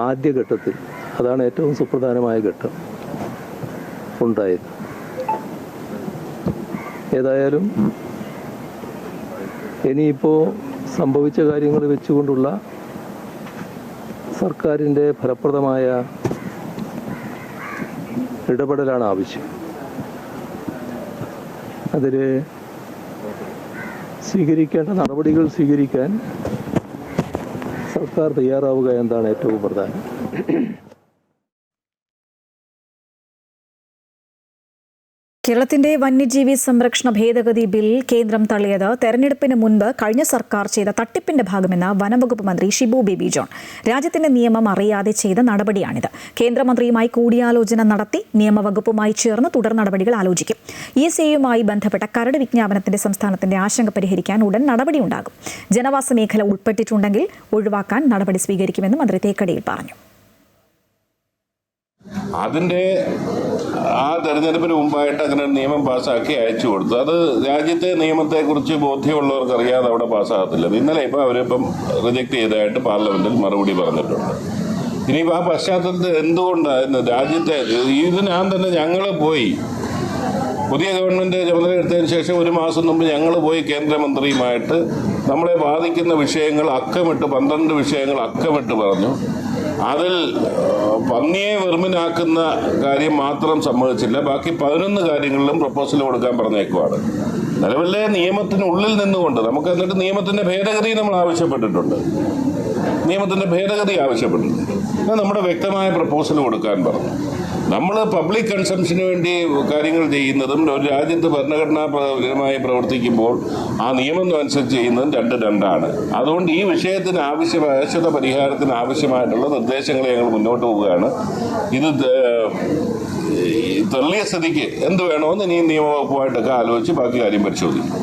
ആദ്യഘട്ടത്തിൽ, അതാണ് ഏറ്റവും സുപ്രധാനമായ ഘട്ടം ഉണ്ടായത്. ഏതായാലും ഇനിയിപ്പോൾ സംഭവിച്ച കാര്യങ്ങൾ വെച്ചുകൊണ്ടുള്ള സർക്കാരിൻ്റെ ഫലപ്രദമായ ഇടപെടലാണ് ആവശ്യം. അതിൽ സ്വീകരിക്കേണ്ട നടപടികൾ സ്വീകരിക്കാൻ സർക്കാർ തയ്യാറാവുക എന്നതാണ് ഏറ്റവും പ്രധാനം. കേരളത്തിന്റെ വന്യജീവി സംരക്ഷണ ഭേദഗതി ബിൽ കേന്ദ്രം തള്ളിയത് തെരഞ്ഞെടുപ്പിന് മുൻപ് കഴിഞ്ഞ സർക്കാർ ചെയ്ത തട്ടിപ്പിന്റെ ഭാഗമെന്ന് വനംവകുപ്പ് മന്ത്രി ഷിബു ബേബി ജോൺ. രാജ്യത്തിന്റെ നിയമം അറിയാതെ ചെയ്ത നടപടിയാണിത്. കേന്ദ്രമന്ത്രിയുമായി കൂടിയാലോചന നടത്തി നിയമവകുപ്പുമായി ചേർന്ന് തുടർ നടപടികൾ ആലോചിക്കും. ECAയുമായി ബന്ധപ്പെട്ട കരട് വിജ്ഞാപനത്തിന്റെ സംസ്ഥാനത്തിന്റെ ആശങ്ക പരിഹരിക്കാൻ ഉടൻ നടപടിയുണ്ടാകും. ജനവാസ മേഖല ഉൾപ്പെട്ടിട്ടുണ്ടെങ്കിൽ ഒഴിവാക്കാൻ നടപടി സ്വീകരിക്കുമെന്ന് മന്ത്രി തേക്കടിയിൽ പറഞ്ഞു. അതിൻ്റെ ആ തെരഞ്ഞെടുപ്പിന് മുമ്പായിട്ട് അങ്ങനെ ഒരു നിയമം പാസ്സാക്കി അയച്ചു കൊടുത്തു. അത് രാജ്യത്തെ നിയമത്തെക്കുറിച്ച് ബോധ്യമുള്ളവർക്ക് അറിയാതെ അവിടെ പാസ്സാകത്തില്ല. ഇന്നലെ ഇപ്പോൾ അവരിപ്പം റിജക്ട് ചെയ്തതായിട്ട് പാർലമെന്റിൽ മറുപടി പറഞ്ഞിട്ടുണ്ട്. ഇനിയിപ്പോൾ ആ പശ്ചാത്തലത്തിൽ എന്തുകൊണ്ടായിരുന്നു രാജ്യത്തെ ഇതിനകം തന്നെ ഞങ്ങൾ പോയി പുതിയ ഗവൺമെൻറ് ചുമതലയെടുത്തതിന് ശേഷം 1 മാസം മുമ്പ് ഞങ്ങൾ പോയി കേന്ദ്രമന്ത്രിയുമായിട്ട് നമ്മളെ ബാധിക്കുന്ന വിഷയങ്ങൾ അക്കമിട്ട് 12 വിഷയങ്ങൾ അക്കമിട്ട് പറഞ്ഞു. അതിൽ പന്നിയെ വെറുമിനാക്കുന്ന കാര്യം മാത്രം സമ്മതിച്ചില്ല. ബാക്കി 11 കാര്യങ്ങളിലും പ്രപ്പോസൽ കൊടുക്കാൻ പറഞ്ഞേക്കുവാണ്. നിലവിലെ നിയമത്തിനുള്ളിൽ നിന്നുകൊണ്ട് നമുക്ക് എന്നിട്ട് നിയമത്തിൻ്റെ ഭേദഗതി നമ്മൾ ആവശ്യപ്പെട്ടിട്ടുണ്ട്. നമ്മുടെ വ്യക്തമായ പ്രപ്പോസൽ കൊടുക്കാൻ പറഞ്ഞു. നമ്മൾ പബ്ലിക് കൺസംഷന് വേണ്ടി കാര്യങ്ങൾ ചെയ്യുന്നതും ഒരു രാജ്യത്ത് ഭരണഘടനാപരമായി പ്രവർത്തിക്കുമ്പോൾ ആ നിയമം അനുസരിച്ച് ചെയ്യുന്നതും രണ്ടാണ്. അതുകൊണ്ട് ഈ വിഷയത്തിന് ആവശ്യത പരിഹാരത്തിന് ആവശ്യമായിട്ടുള്ള നിർദ്ദേശങ്ങൾ ഞങ്ങൾ മുന്നോട്ട് പോവുകയാണ്. ഇത് തള്ളിയ സ്ഥിതിക്ക് എന്ത് വേണമെന്ന് ഇനി നിയമവകുപ്പുമായിട്ടൊക്കെ ആലോചിച്ച് ബാക്കി കാര്യം പരിശോധിക്കും.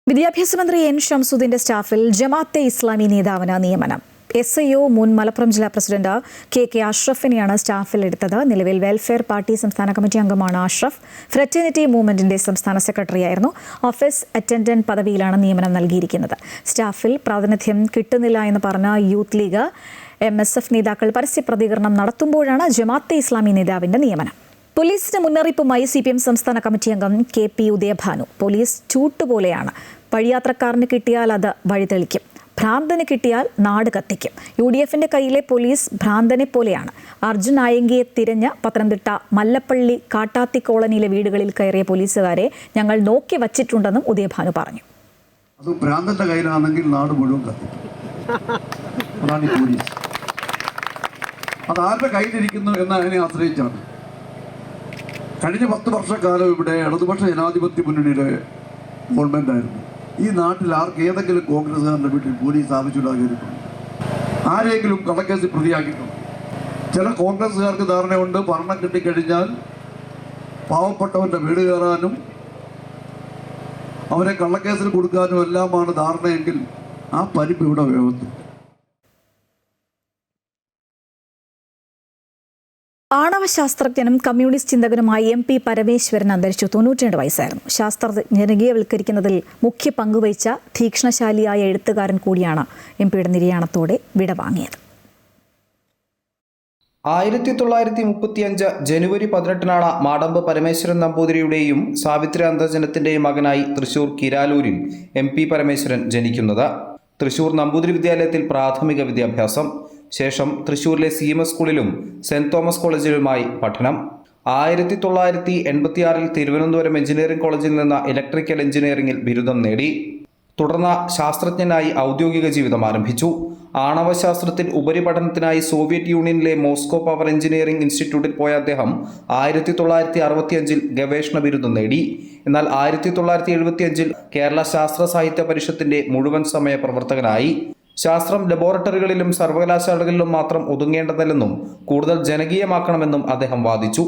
വിദ്യാഭ്യാസ മന്ത്രി N. ഷംസുദ്ദീന്റെ സ്റ്റാഫിൽ ജമാഅത്തെ ഇസ്ലാമി നേതാവിന് നിയമനം. SIO മുൻ മലപ്പുറം ജില്ലാ പ്രസിഡന്റ് KK അഷ്റഫിനെയാണ് സ്റ്റാഫിലെടുത്തത്. നിലവിൽ വെൽഫെയർ പാർട്ടി സംസ്ഥാന കമ്മിറ്റി അംഗമാണ് അഷ്റഫ്. ഫ്രറ്റേണിറ്റി മൂവ്മെന്റിന്റെ സംസ്ഥാന സെക്രട്ടറിയായിരുന്നു. ഓഫീസ് അറ്റൻഡന്റ് പദവിയിലാണ് നിയമനം നൽകിയിരിക്കുന്നത്. സ്റ്റാഫിൽ പ്രാതിനിധ്യം കിട്ടുന്നില്ല എന്ന് പറഞ്ഞ യൂത്ത് ലീഗ് MSF നേതാക്കൾ പരസ്യ പ്രതികരണം നടത്തുമ്പോഴാണ് ജമാഅത്തെ ഇസ്ലാമി നേതാവിന്റെ നിയമനം. പോലീസിന് മുന്നറിയിപ്പുമായി CPM സംസ്ഥാന കമ്മിറ്റി അംഗം KP ഉദയഭാനു. പോലീസ് ചൂട്ടുപോലെയാണ്. വഴിയാത്രക്കാരന് കിട്ടിയാൽ അത് വഴിതെളിക്കും, ഭ്രാന്തന് കിട്ടിയാൽ നാട് കത്തിക്കും. UDFന്റെ കയ്യിലെ പോലീസ് ഭ്രാന്തനെ പോലെയാണ്. അർജുൻ ആയങ്കിയെ തിരഞ്ഞ് പത്തനംതിട്ട മല്ലപ്പള്ളി കാട്ടാത്തി കോളനിയിലെ വീടുകളിൽ കയറിയ പോലീസുകാരെ ഞങ്ങൾ നോക്കി വച്ചിട്ടുണ്ടെന്നും ഉദയഭാനു പറഞ്ഞു. അത് ഭ്രാന്തന്റെ കയ്യിലാണെങ്കിൽ നാട് മുഴുവൻ കത്തിക്കും. അതാണ് ഈ പോലീസ്. അത് ആരുടെ കയ്യിലിരിക്കുന്നു എന്നതിനെ ആശ്രയിച്ചാണ്. കഴിഞ്ഞ 10 വർഷക്കാലം ഇവിടെ ഇടതുപക്ഷ ജനാധിപത്യ മുന്നണിയുടെ ഗവൺമെന്റ് ആയിരുന്നു. ഈ നാട്ടിൽ ആർക്ക് ഏതെങ്കിലും കോൺഗ്രസ്സുകാരുടെ വീട്ടിൽ പോലീസ് ആവശ്യമില്ലാതെ കയറിയിട്ടുണ്ട്? ആരെങ്കിലും കള്ളക്കേസിൽ പ്രതിയാക്കിയിട്ടുണ്ട്? ചില കോൺഗ്രസ്സുകാർക്ക് ധാരണയുണ്ട്, ഭരണം കിട്ടിക്കഴിഞ്ഞാൽ പാവപ്പെട്ടവന്റെ വീട് കയറാനും അവരെ കള്ളക്കേസിൽ കൊടുക്കാനും എല്ലാമാണ് ധാരണയെങ്കിൽ ആ പരിപ്പ് ഇവിടെ വേവത്തും. ആണവശാസ്ത്രജ്ഞനും കമ്മ്യൂണിസ്റ്റ് ചിന്തകനുമായ MP പരമേശ്വരൻ അന്തരിച്ചു. 92 വയസ്സായിരുന്നു. ശാസ്ത്രത്തെ ജനകീയവൽക്കരിക്കുന്നതിൽ മുഖ്യ പങ്കുവഹിച്ച തീക്ഷ്ണശാലിയായ എഴുത്തുകാരൻ കൂടിയാണ് MPയുടെ നിര്യാണത്തോടെ വിടവാങ്ങിയത്. 1935 ജനുവരി 18 മാടമ്പ് പരമേശ്വരൻ നമ്പൂതിരിയുടെയും സാവിത്രി അന്തർജനത്തിന്റെയും മകനായി തൃശൂർ കിരാലൂരിൽ MP പരമേശ്വരൻ ജനിക്കുന്നത്. തൃശൂർ നമ്പൂതിരി വിദ്യാലയത്തിൽ പ്രാഥമിക വിദ്യാഭ്യാസം. ശേഷം തൃശൂരിലെ CMS സ്കൂളിലും സെന്റ് തോമസ് കോളേജിലുമായി പഠനം. 1986 തിരുവനന്തപുരം എഞ്ചിനീയറിംഗ് കോളേജിൽ നിന്ന് ഇലക്ട്രിക്കൽ എഞ്ചിനീയറിംഗിൽ ബിരുദം നേടി. തുടർന്ന് ശാസ്ത്രജ്ഞനായി ഔദ്യോഗിക ജീവിതം ആരംഭിച്ചു. ആണവശാസ്ത്രത്തിൽ ഉപരിപഠനത്തിനായി സോവിയറ്റ് യൂണിയനിലെ മോസ്കോ പവർ എഞ്ചിനീയറിംഗ് ഇൻസ്റ്റിറ്റ്യൂട്ടിൽ പോയ അദ്ദേഹം 1965 ഗവേഷണ ബിരുദം നേടി. എന്നാൽ 1975 കേരള ശാസ്ത്ര സാഹിത്യ പരിഷത്തിന്റെ മുഴുവൻ സമയ പ്രവർത്തകനായി. ശാസ്ത്രം ലബോറട്ടറികളിലും സർവകലാശാലകളിലും മാത്രം ഒതുങ്ങേണ്ടതല്ലെന്നും കൂടുതൽ ജനകീയമാക്കണമെന്നും അദ്ദേഹം വാദിച്ചു.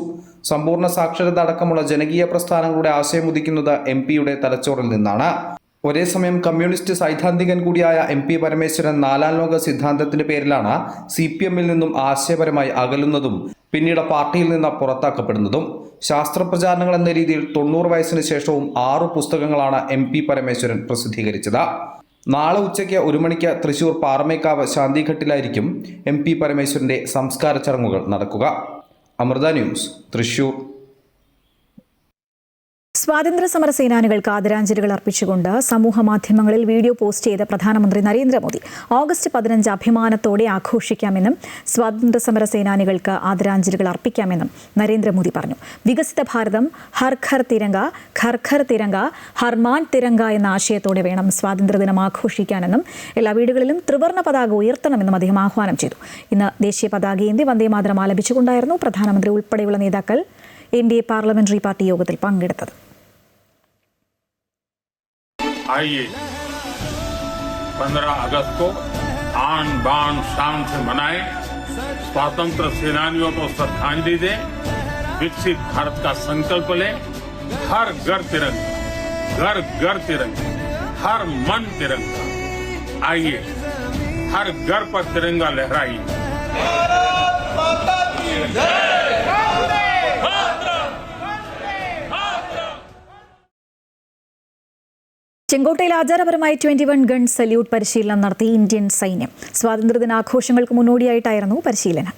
സമ്പൂർണ്ണ സാക്ഷരത അടക്കമുള്ള ജനകീയ പ്രസ്ഥാനങ്ങളുടെ ആശയം ഉദിക്കുന്നത് MPയുടെ തലച്ചോറിൽ നിന്നാണ്. ഒരേ സമയം കമ്മ്യൂണിസ്റ്റ് സൈദ്ധാന്തികൻ കൂടിയായ MP പരമേശ്വരൻ 4ാം ലോക സിദ്ധാന്തത്തിന്റെ പേരിലാണ് CPMൽ നിന്നും ആശയപരമായി അകലുന്നതും പിന്നീട് പാർട്ടിയിൽ നിന്ന് പുറത്താക്കപ്പെടുന്നതും. ശാസ്ത്രപ്രചാരണങ്ങൾ എന്ന രീതിയിൽ 90 വയസ്സിന് ശേഷവും 6 പുസ്തകങ്ങളാണ് MP പരമേശ്വരൻ പ്രസിദ്ധീകരിച്ചത്. നാളെ ഉച്ചയ്ക്ക് 1 മണിക്ക് തൃശൂർ പാറമേക്കാവ് ശാന്തിഘട്ടിലായിരിക്കും MP പരമേശ്വരന്റെ സംസ്കാര ചടങ്ങുകൾ നടക്കുക. അമൃത ന്യൂസ്, തൃശൂർ. സ്വാതന്ത്ര്യ സമര സേനാനികൾക്ക് ആദരാഞ്ജലികൾ അർപ്പിച്ചുകൊണ്ട് സമൂഹ മാധ്യമങ്ങളിൽ വീഡിയോ പോസ്റ്റ് ചെയ്ത പ്രധാനമന്ത്രി നരേന്ദ്രമോദി ഓഗസ്റ്റ് 15 അഭിമാനത്തോടെ ആഘോഷിക്കാമെന്നും സ്വാതന്ത്ര്യ സമര സേനാനികൾക്ക് ആദരാഞ്ജലികൾ അർപ്പിക്കാമെന്നും നരേന്ദ്രമോദി പറഞ്ഞു. വികസിത ഭാരതം ഹർ ഘർ തിരംഗ, ഘർ ഘർ തിരംഗ, ഹർമാൻ തിരംഗ എന്ന ആശയത്തോടെ വേണം സ്വാതന്ത്ര്യദിനം ആഘോഷിക്കാനെന്നും എല്ലാ വീടുകളിലും ത്രിവർണ്ണ പതാക ഉയർത്തണമെന്നും അദ്ദേഹം ആഹ്വാനം ചെയ്തു. ഇന്ന് ദേശീയ പതാകയേന്തി വന്ദേമാതരം ആലപിച്ചുകൊണ്ടായിരുന്നു പ്രധാനമന്ത്രി ഉൾപ്പെടെയുള്ള നേതാക്കൾ NDA പാർലമെന്ററി പാർട്ടി യോഗത്തിൽ പങ്കെടുത്തത്. आइए 15 अगस्त को आन बान शान से मनाएं, स्वतंत्र सेनानियों को श्रद्धांजलि दें, विकसित भारत का संकल्प लें, हर घर तिरंगा, घर घर तिरंगा, हर मन तिरंगा. आइए हर घर पर तिरंगा लहराइए. ചെങ്കോട്ടയിൽ ആചാരപരമായി 21 ഗൺ സല്യൂട്ട് പരിശീലനം നടത്തി ഇന്ത്യൻ സൈന്യം. സ്വാതന്ത്ര്യദിനാഘോഷങ്ങൾക്ക് മുന്നോടിയായിട്ടായിരുന്നു പരിശീലനം.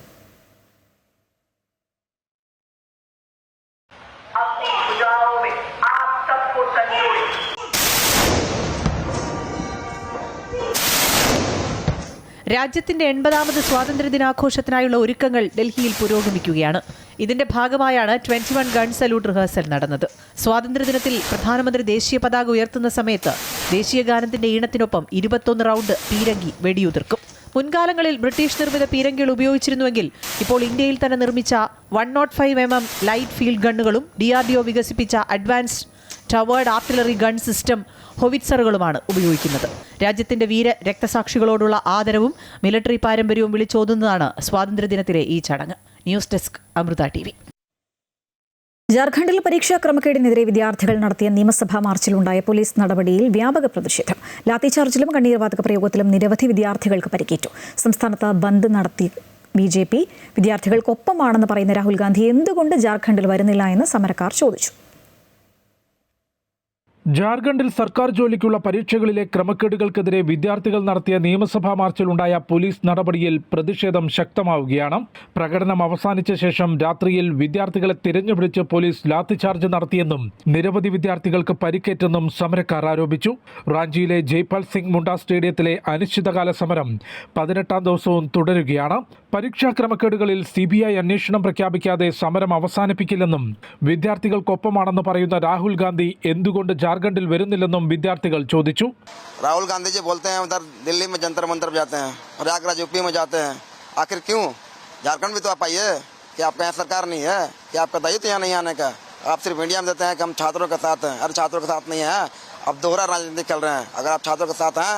രാജ്യത്തിന്റെ 80ാമത് സ്വാതന്ത്ര്യദിനാഘോഷത്തിനായുള്ള ഒരുക്കങ്ങൾ ഡൽഹിയിൽ പുരോഗമിക്കുകയാണ്. ഇതിന്റെ ഭാഗമായാണ് 21 ഗൺ സല്യൂട്ട് റിഹേഴ്സൽ നടന്നത്. സ്വാതന്ത്ര്യദിനത്തിൽ പ്രധാനമന്ത്രി ദേശീയ പതാക ഉയർത്തുന്ന സമയത്ത് ദേശീയ ഗാനത്തിന്റെ ഈണത്തിനൊപ്പം 21 റൗണ്ട് പീരങ്കി വെടിയുതിർക്കും. മുൻകാലങ്ങളിൽ ബ്രിട്ടീഷ് നിർമ്മിത പീരങ്കികൾ ഉപയോഗിച്ചിരുന്നുവെങ്കിൽ ഇപ്പോൾ ഇന്ത്യയിൽ തന്നെ നിർമ്മിച്ച 105mm ലൈറ്റ് ഫീൽഡ് ഗണ്ണുകളും DRDO വികസിപ്പിച്ച അഡ്വാൻസ്ഡ് ടവേർഡ് ആർട്ടിലറി ഗൺ സിസ്റ്റം ഹൊവിറ്റ്സറുകളുമാണ് ഉപയോഗിക്കുന്നത്. രാജ്യത്തിന്റെ വീര രക്തസാക്ഷികളോടുള്ള ആദരവും മിലിറ്ററി പാരമ്പര്യവും വിളിച്ചോതുന്നതാണ് സ്വാതന്ത്ര്യദിനത്തിലെ ഈ ചടങ്ങ്. News desk Amrita TV. ജാർഖണ്ഡിൽ പരീക്ഷാ ക്രമക്കേടിനെതിരെ വിദ്യാർത്ഥികൾ നടത്തിയ നിയമസഭാ മാർച്ചിലുണ്ടായ പോലീസ് നടപടിയിൽ വ്യാപക പ്രതിഷേധം. ലാത്തിചാർജിലും കണ്ണീർവാതക പ്രയോഗത്തിലും നിരവധി വിദ്യാർത്ഥികൾക്ക് പരിക്കേറ്റു. സംസ്ഥാനത്ത് ബന്ദ് നടത്തി BJP. വിദ്യാർത്ഥികൾക്കൊപ്പമാണെന്ന് പറയുന്ന രാഹുൽ ഗാന്ധി എന്തുകൊണ്ട് ജാർഖണ്ഡിൽ വരുന്നില്ല എന്ന് സമരക്കാർ ചോദിച്ചു. ജാർഖണ്ഡിൽ സർക്കാർ ജോലിക്കുള്ള പരീക്ഷകളിലെ ക്രമക്കേടുകൾക്കെതിരെ വിദ്യാർത്ഥികൾ നടത്തിയ നിയമസഭാ മാർച്ചിലുണ്ടായ പോലീസ് നടപടിയിൽ പ്രതിഷേധം ശക്തമാവുകയാണ്. പ്രകടനം അവസാനിച്ച ശേഷം രാത്രിയിൽ വിദ്യാർത്ഥികളെ തിരഞ്ഞുപിടിച്ച് പോലീസ് ലാത്തിചാർജ് നടത്തിയെന്നും നിരവധി വിദ്യാർത്ഥികൾക്ക് പരിക്കേറ്റെന്നും സമരക്കാർ ആരോപിച്ചു. റാഞ്ചിയിലെ ജയ്പാൽ സിംഗ് മുണ്ട സ്റ്റേഡിയത്തിലെ അനിശ്ചിതകാല സമരം 18ാം ദിവസവും തുടരുകയാണ്. പരീക്ഷാ ക്രമക്കേടുകളിൽ CBI അന്വേഷണം പ്രഖ്യാപിക്കാതെ സമരം അവസാനിപ്പിക്കില്ലെന്നും വിദ്യാർത്ഥികൾക്കൊപ്പമാണെന്ന് പറയുന്ന രാഹുൽ ഗാന്ധി എന്തുകൊണ്ട് ജാർഖണ്ഡിൽ വരുന്നില്ലെന്നും വിദ്യാർത്ഥികൾ ചോദിച്ചു. राहुल गांधी जी बोलते हैं उधर दिल्ली में जंतर मंतर जाते हैं, प्रयागराज UP में जाते हैं, आखिर क्यों? झारखंड भी तो आप आइए. कि आपका यहाँ सरकार नहीं है? कि आपका दायित्व यहाँ नहीं आने का? आप सिर्फ इंडिया में देते हैं कि हम छात्रों के साथ हैं. अरे छात्रों के साथ नहीं है, अब दोहरा राजनीति चल रहे हैं. अगर आप छात्रों के साथ हैं,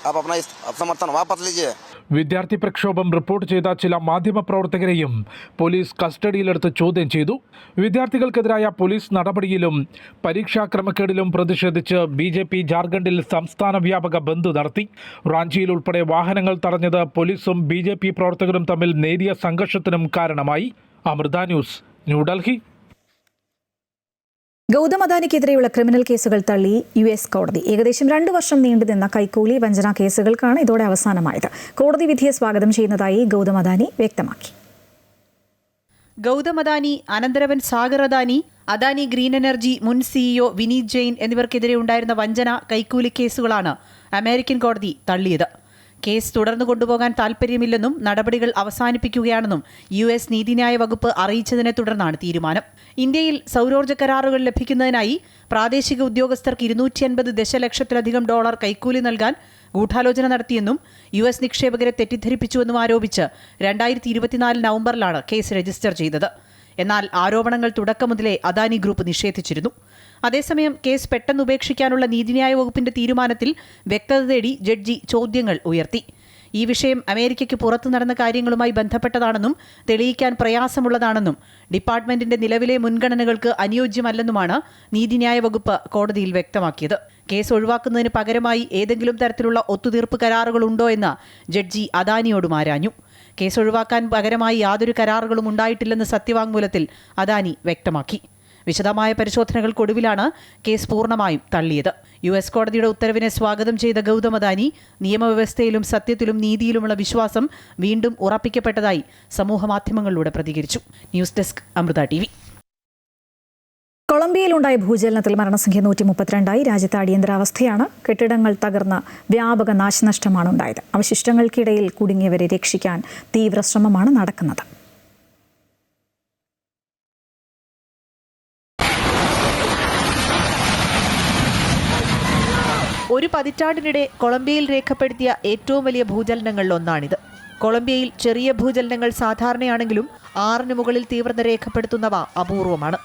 आप अपना समर्थन वापस लीजिए. വിദ്യാർത്ഥി പ്രക്ഷോഭം റിപ്പോർട്ട് ചെയ്ത ചില മാധ്യമപ്രവർത്തകരെയും പോലീസ് കസ്റ്റഡിയിലെടുത്ത് ചോദ്യം ചെയ്തു. വിദ്യാർത്ഥികൾക്കെതിരായ പോലീസ് നടപടിയിലും പരീക്ഷാ ക്രമക്കേടിലും പ്രതിഷേധിച്ച് BJP ജാർഖണ്ഡിൽ സംസ്ഥാന വ്യാപക ബന്ദ് നടത്തി. റാഞ്ചിയിൽ ഉൾപ്പെടെ വാഹനങ്ങൾ തടഞ്ഞത് പോലീസും BJP പ്രവർത്തകരും തമ്മിൽ നേരിയ സംഘർഷത്തിനും കാരണമായി. അമൃത ന്യൂസ്, ന്യൂഡൽഹി. ഗൗതം അദാനിക്കെതിരെയുള്ള ക്രിമിനൽ കേസുകൾ തള്ളി US കോടതി. ഏകദേശം 2 വർഷം നീണ്ടുനിന്ന കൈക്കൂലി വഞ്ചന കേസുകൾക്കാണ് ഇതോടെ അവസാനമായത്. കോടതി വിധിയെ സ്വാഗതം ചെയ്യുന്നതായി ഗൗതം അദാനി വ്യക്തമാക്കി. ഗൗതം അദാനി, അനന്തരവൻ സാഗർ അദാനി, അദാനി ഗ്രീൻ എനർജി മുൻ CEO വിനീത് ജെയിൻ എന്നിവർക്കെതിരെ ഉണ്ടായിരുന്ന വഞ്ചന കൈക്കൂലി കേസുകളാണ് അമേരിക്കൻ കോടതി തള്ളിയത്. കേസ് തുടർന്നു കൊണ്ടുപോകാൻ താൽപ്പര്യമില്ലെന്നും നടപടികൾ അവസാനിപ്പിക്കുകയാണെന്നും US നീതിന്യായ വകുപ്പ് അറിയിച്ചതിനെ തുടർന്നാണ് തീരുമാനം. ഇന്ത്യയിൽ സൗരോർജ്ജ കരാറുകൾ ലഭിക്കുന്നതിനായി പ്രാദേശിക ഉദ്യോഗസ്ഥർക്ക് $250 ദശലക്ഷത്തിലധികം കൈക്കൂലി നൽകാൻ ഗൂഢാലോചന നടത്തിയെന്നും US നിക്ഷേപകരെ തെറ്റിദ്ധരിപ്പിച്ചുവെന്നും ആരോപിച്ച് 2024 നവംബറിലാണ് കേസ് രജിസ്റ്റർ ചെയ്തത്. എന്നാൽ ആരോപണങ്ങൾ തുടക്കം മുതലേ അദാനി ഗ്രൂപ്പ് നിഷേധിച്ചിരുന്നു. അതേസമയം കേസ് പെട്ടെന്ന് ഉപേക്ഷിക്കാനുള്ള നീതിന്യായ വകുപ്പിന്റെ തീരുമാനത്തിൽ വ്യക്തത തേടി ജഡ്ജി ചോദ്യങ്ങൾ ഉയർത്തി. ഈ വിഷയം അമേരിക്കയ്ക്ക് പുറത്തു നടന്ന കാര്യങ്ങളുമായി ബന്ധപ്പെട്ടതാണെന്നും തെളിയിക്കാൻ പ്രയാസമുള്ളതാണെന്നും ഡിപ്പാർട്ട്മെന്റിന്റെ നിലവിലെ മുൻഗണനകൾക്ക് അനുയോജ്യമല്ലെന്നുമാണ് നീതിന്യായ വകുപ്പ് കോടതിയിൽ വ്യക്തമാക്കിയത്. കേസ് ഒഴിവാക്കുന്നതിന് പകരമായി ഏതെങ്കിലും തരത്തിലുള്ള ഒത്തുതീർപ്പ് കരാറുകളുണ്ടോ എന്ന് ജഡ്ജി അദാനിയോടും ആരാഞ്ഞു. കേസ് ഒഴിവാക്കാൻ പകരമായി യാതൊരു കരാറുകളും ഉണ്ടായിട്ടില്ലെന്ന് സത്യവാങ്മൂലത്തിൽ അദാനി വ്യക്തമാക്കി. വിശദമായ പരിശോധനകൾക്കൊടുവിലാണ് കേസ് പൂർണ്ണമായും തള്ളിയത്. US കോടതിയുടെ ഉത്തരവിനെ സ്വാഗതം ചെയ്ത ഗൗതം അദാനി നിയമവ്യവസ്ഥയിലും സത്യത്തിലും നീതിയിലുമുള്ള വിശ്വാസം വീണ്ടും ഉറപ്പിക്കപ്പെട്ടതായി സമൂഹമാധ്യമങ്ങളിലൂടെ പ്രതികരിച്ചു. News desk Amrita TV. കൊളംബിയയിലുണ്ടായ ഭൂചലനത്തിൽ മരണസംഖ്യ 132 രാജ്യത്ത് അടിയന്തരാവസ്ഥയാണ്. കെട്ടിടങ്ങൾ തകർന്ന് വ്യാപക നാശനഷ്ടമാണ് ഉണ്ടായത്. അവശിഷ്ടങ്ങൾക്കിടയിൽ കുടുങ്ങിയവരെ രക്ഷിക്കാൻ തീവ്ര ശ്രമമാണ് നടക്കുന്നത്. ഒരു പതിറ്റാണ്ടിനിടെ കൊളംബിയയിൽ രേഖപ്പെടുത്തിയ ഏറ്റവും വലിയ ഭൂചലനങ്ങളിലൊന്നാണിത്. കൊളംബിയയിൽ ചെറിയ ഭൂചലനങ്ങൾ സാധാരണയാണെങ്കിലും 6 മുകളിൽ തീവ്രത രേഖപ്പെടുത്തുന്നവ അപൂർവമാണ്.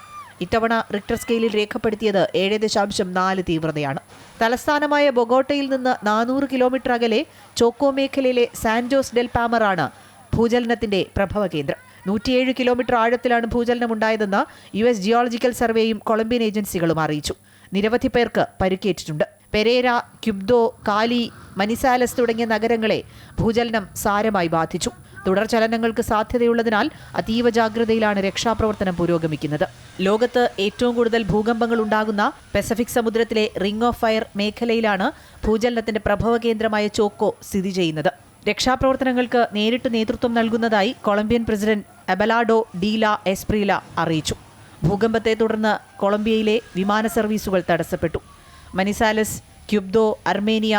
ഇത്തവണ റിക്ടർ സ്കെയിലിൽ രേഖപ്പെടുത്തിയത് 7.4 തീവ്രതയാണ്. തലസ്ഥാനമായ ബൊഗോട്ടയിൽ നിന്ന് 400 കിലോമീറ്റർ അകലെ ചോക്കോ മേഖലയിലെ സാൻജോസ് ഡെൽ പാമറാണ് ഭൂചലനത്തിന്റെ പ്രഭവ കേന്ദ്രം. 107 കിലോമീറ്റർ ആഴത്തിലാണ് ഭൂചലനമുണ്ടായതെന്ന് US ജിയോളജിക്കൽ സർവേയും കൊളംബിയൻ ഏജൻസികളും അറിയിച്ചു. നിരവധി പേർക്ക് പരിക്കേറ്റിട്ടുണ്ട്. പെരേര, ക്യുബ്ദോ, കാലി, മനിസാലസ് തുടങ്ങിയ നഗരങ്ങളെ ഭൂചലനം സാരമായി ബാധിച്ചു. തുടർചലനങ്ങൾക്ക് സാധ്യതയുള്ളതിനാൽ അതീവ ജാഗ്രതയിലാണ് രക്ഷാപ്രവർത്തനം പുരോഗമിക്കുന്നത്. ലോകത്ത് ഏറ്റവും കൂടുതൽ ഭൂകമ്പങ്ങൾ ഉണ്ടാകുന്ന പസഫിക് സമുദ്രത്തിലെ റിംഗ് ഓഫ് ഫയർ മേഖലയിലാണ് ഭൂചലനത്തിന്റെ പ്രഭവ കേന്ദ്രമായ ചോക്കോ സ്ഥിതി ചെയ്യുന്നത്. രക്ഷാപ്രവർത്തനങ്ങൾക്ക് നേരിട്ട് നേതൃത്വം നൽകുന്നതായി കൊളംബിയൻ പ്രസിഡന്റ് അബലാഡോ ഡീല എസ്പ്രീല അറിയിച്ചു. ഭൂകമ്പത്തെ തുടർന്ന് കൊളംബിയയിലെ വിമാന സർവീസുകൾ തടസ്സപ്പെട്ടു. മനിസാലസ്, ക്യുബ്ദോ, അർമേനിയ,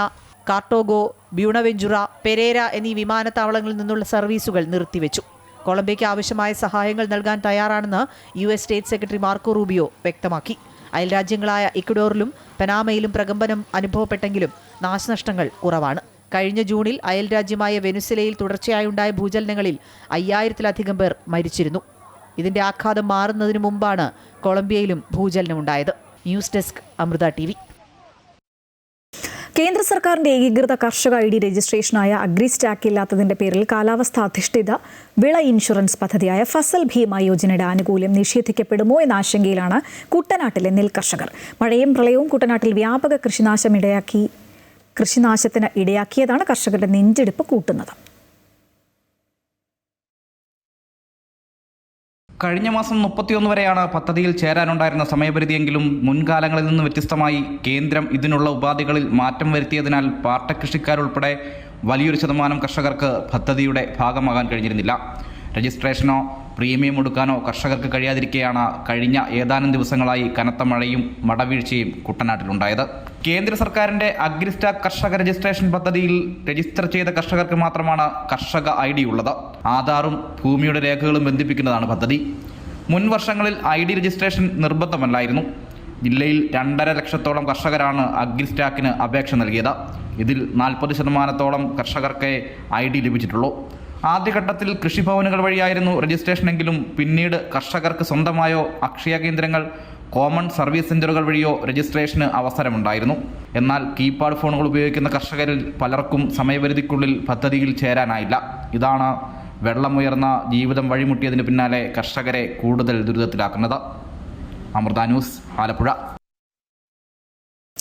കാർട്ടോഗോ, ബ്യൂണവെഞ്ചുറ, പെരേര എന്നീ വിമാനത്താവളങ്ങളിൽ നിന്നുള്ള സർവീസുകൾ നിർത്തിവെച്ചു. കൊളംബിയയ്ക്ക് ആവശ്യമായ സഹായങ്ങൾ നൽകാൻ തയ്യാറാണെന്ന് US state secretary Marco Rubio വ്യക്തമാക്കി. അയൽരാജ്യങ്ങളായ ഇക്വഡോറിലും പനാമയിലും പ്രകമ്പനം അനുഭവപ്പെട്ടെങ്കിലും നാശനഷ്ടങ്ങൾ കുറവാണ്. കഴിഞ്ഞ ജൂണിൽ അയൽരാജ്യമായ വെനുസിലയിൽ തുടർച്ചയായുണ്ടായ ഭൂചലനങ്ങളിൽ 5000-ലധികം പേർ മരിച്ചിരുന്നു. ഇതിന്റെ ആഘാതം മാറുന്നതിന് മുമ്പാണ് കൊളംബിയയിലും ഭൂചലനമുണ്ടായത്. News desk Amrita TV. കേന്ദ്ര സർക്കാരിന്റെ ഏകീകൃത കർഷക ID രജിസ്ട്രേഷനായ അഗ്രിസ്റ്റാക്ക് ഇല്ലാത്തതിന്റെ പേരിൽ കാലാവസ്ഥ അധിഷ്ഠിത വിള ഇൻഷുറൻസ് പദ്ധതിയായ ഫസൽ ഭീമ യോജനയുടെ ആനുകൂല്യം നിഷേധിക്കപ്പെടുമോ എന്ന ആശങ്കയിലാണ് കുട്ടനാട്ടിലെ നെൽ കർഷകർ. മഴയും പ്രളയവും കുട്ടനാട്ടിൽ വ്യാപക കൃഷിനാശത്തിന് ഇടയാക്കിയതാണ് കർഷകരുടെ നെഞ്ചെടുപ്പ് കൂട്ടുന്നത്. കഴിഞ്ഞ മാസം 31 വരെയാണ് പദ്ധതിയിൽ ചേരാനുണ്ടായിരുന്ന സമയപരിധിയെങ്കിലും മുൻകാലങ്ങളിൽ നിന്ന് വ്യത്യസ്തമായി കേന്ദ്രം ഇതിനുള്ള ഉപാധികളിൽ മാറ്റം വരുത്തിയതിനാൽ പാട്ടകൃഷിക്കാരുൾപ്പെടെ വലിയൊരു ശതമാനം കർഷകർക്ക് പദ്ധതിയുടെ ഭാഗമാകാൻ കഴിഞ്ഞിരുന്നില്ല. രജിസ്ട്രേഷനോ പ്രീമിയം കൊടുക്കാനോ കർഷകർക്ക് കഴിയാതിരിക്കെയാണ് കഴിഞ്ഞ ഏതാനും ദിവസങ്ങളായി കനത്ത മഴയും മടവീഴ്ചയും കുട്ടനാട്ടിലുണ്ടായത്. കേന്ദ്ര സർക്കാരിൻ്റെ അഗ്രിസ്റ്റാക്ക് കർഷക രജിസ്ട്രേഷൻ പദ്ധതിയിൽ രജിസ്റ്റർ ചെയ്ത കർഷകർക്ക് മാത്രമാണ് കർഷക ID ഉള്ളത്. ആധാറും ഭൂമിയുടെ രേഖകളും ബന്ധിപ്പിക്കുന്നതാണ് പദ്ധതി. മുൻ വർഷങ്ങളിൽ ID രജിസ്ട്രേഷൻ നിർബന്ധമല്ലായിരുന്നു. ജില്ലയിൽ 2.5 ലക്ഷത്തോളം കർഷകരാണ് അഗ്രിസ്റ്റാക്കിന് അപേക്ഷ നൽകിയത്. ഇതിൽ 40% കർഷകർക്ക് ID ലഭിച്ചിട്ടുള്ളൂ. ആദ്യഘട്ടത്തിൽ കൃഷിഭവനുകൾ വഴിയായിരുന്നു രജിസ്ട്രേഷനെങ്കിലും പിന്നീട് കർഷകർക്ക് സ്വന്തമായോ അക്ഷയ കേന്ദ്രങ്ങൾ, കോമൺ സർവീസ് സെൻ്ററുകൾ വഴിയോ രജിസ്ട്രേഷന് അവസരമുണ്ടായിരുന്നു. എന്നാൽ കീപാഡ് ഫോണുകൾ ഉപയോഗിക്കുന്ന കർഷകരിൽ പലർക്കും സമയപരിധിക്കുള്ളിൽ പദ്ധതിയിൽ ചേരാനായില്ല. ഇതാണ് വെള്ളമുയർന്ന ജീവിതം വഴിമുട്ടിയതിന് പിന്നാലെ കർഷകരെ കൂടുതൽ ദുരിതത്തിലാക്കുന്നത്. അമൃത ന്യൂസ്, ആലപ്പുഴ.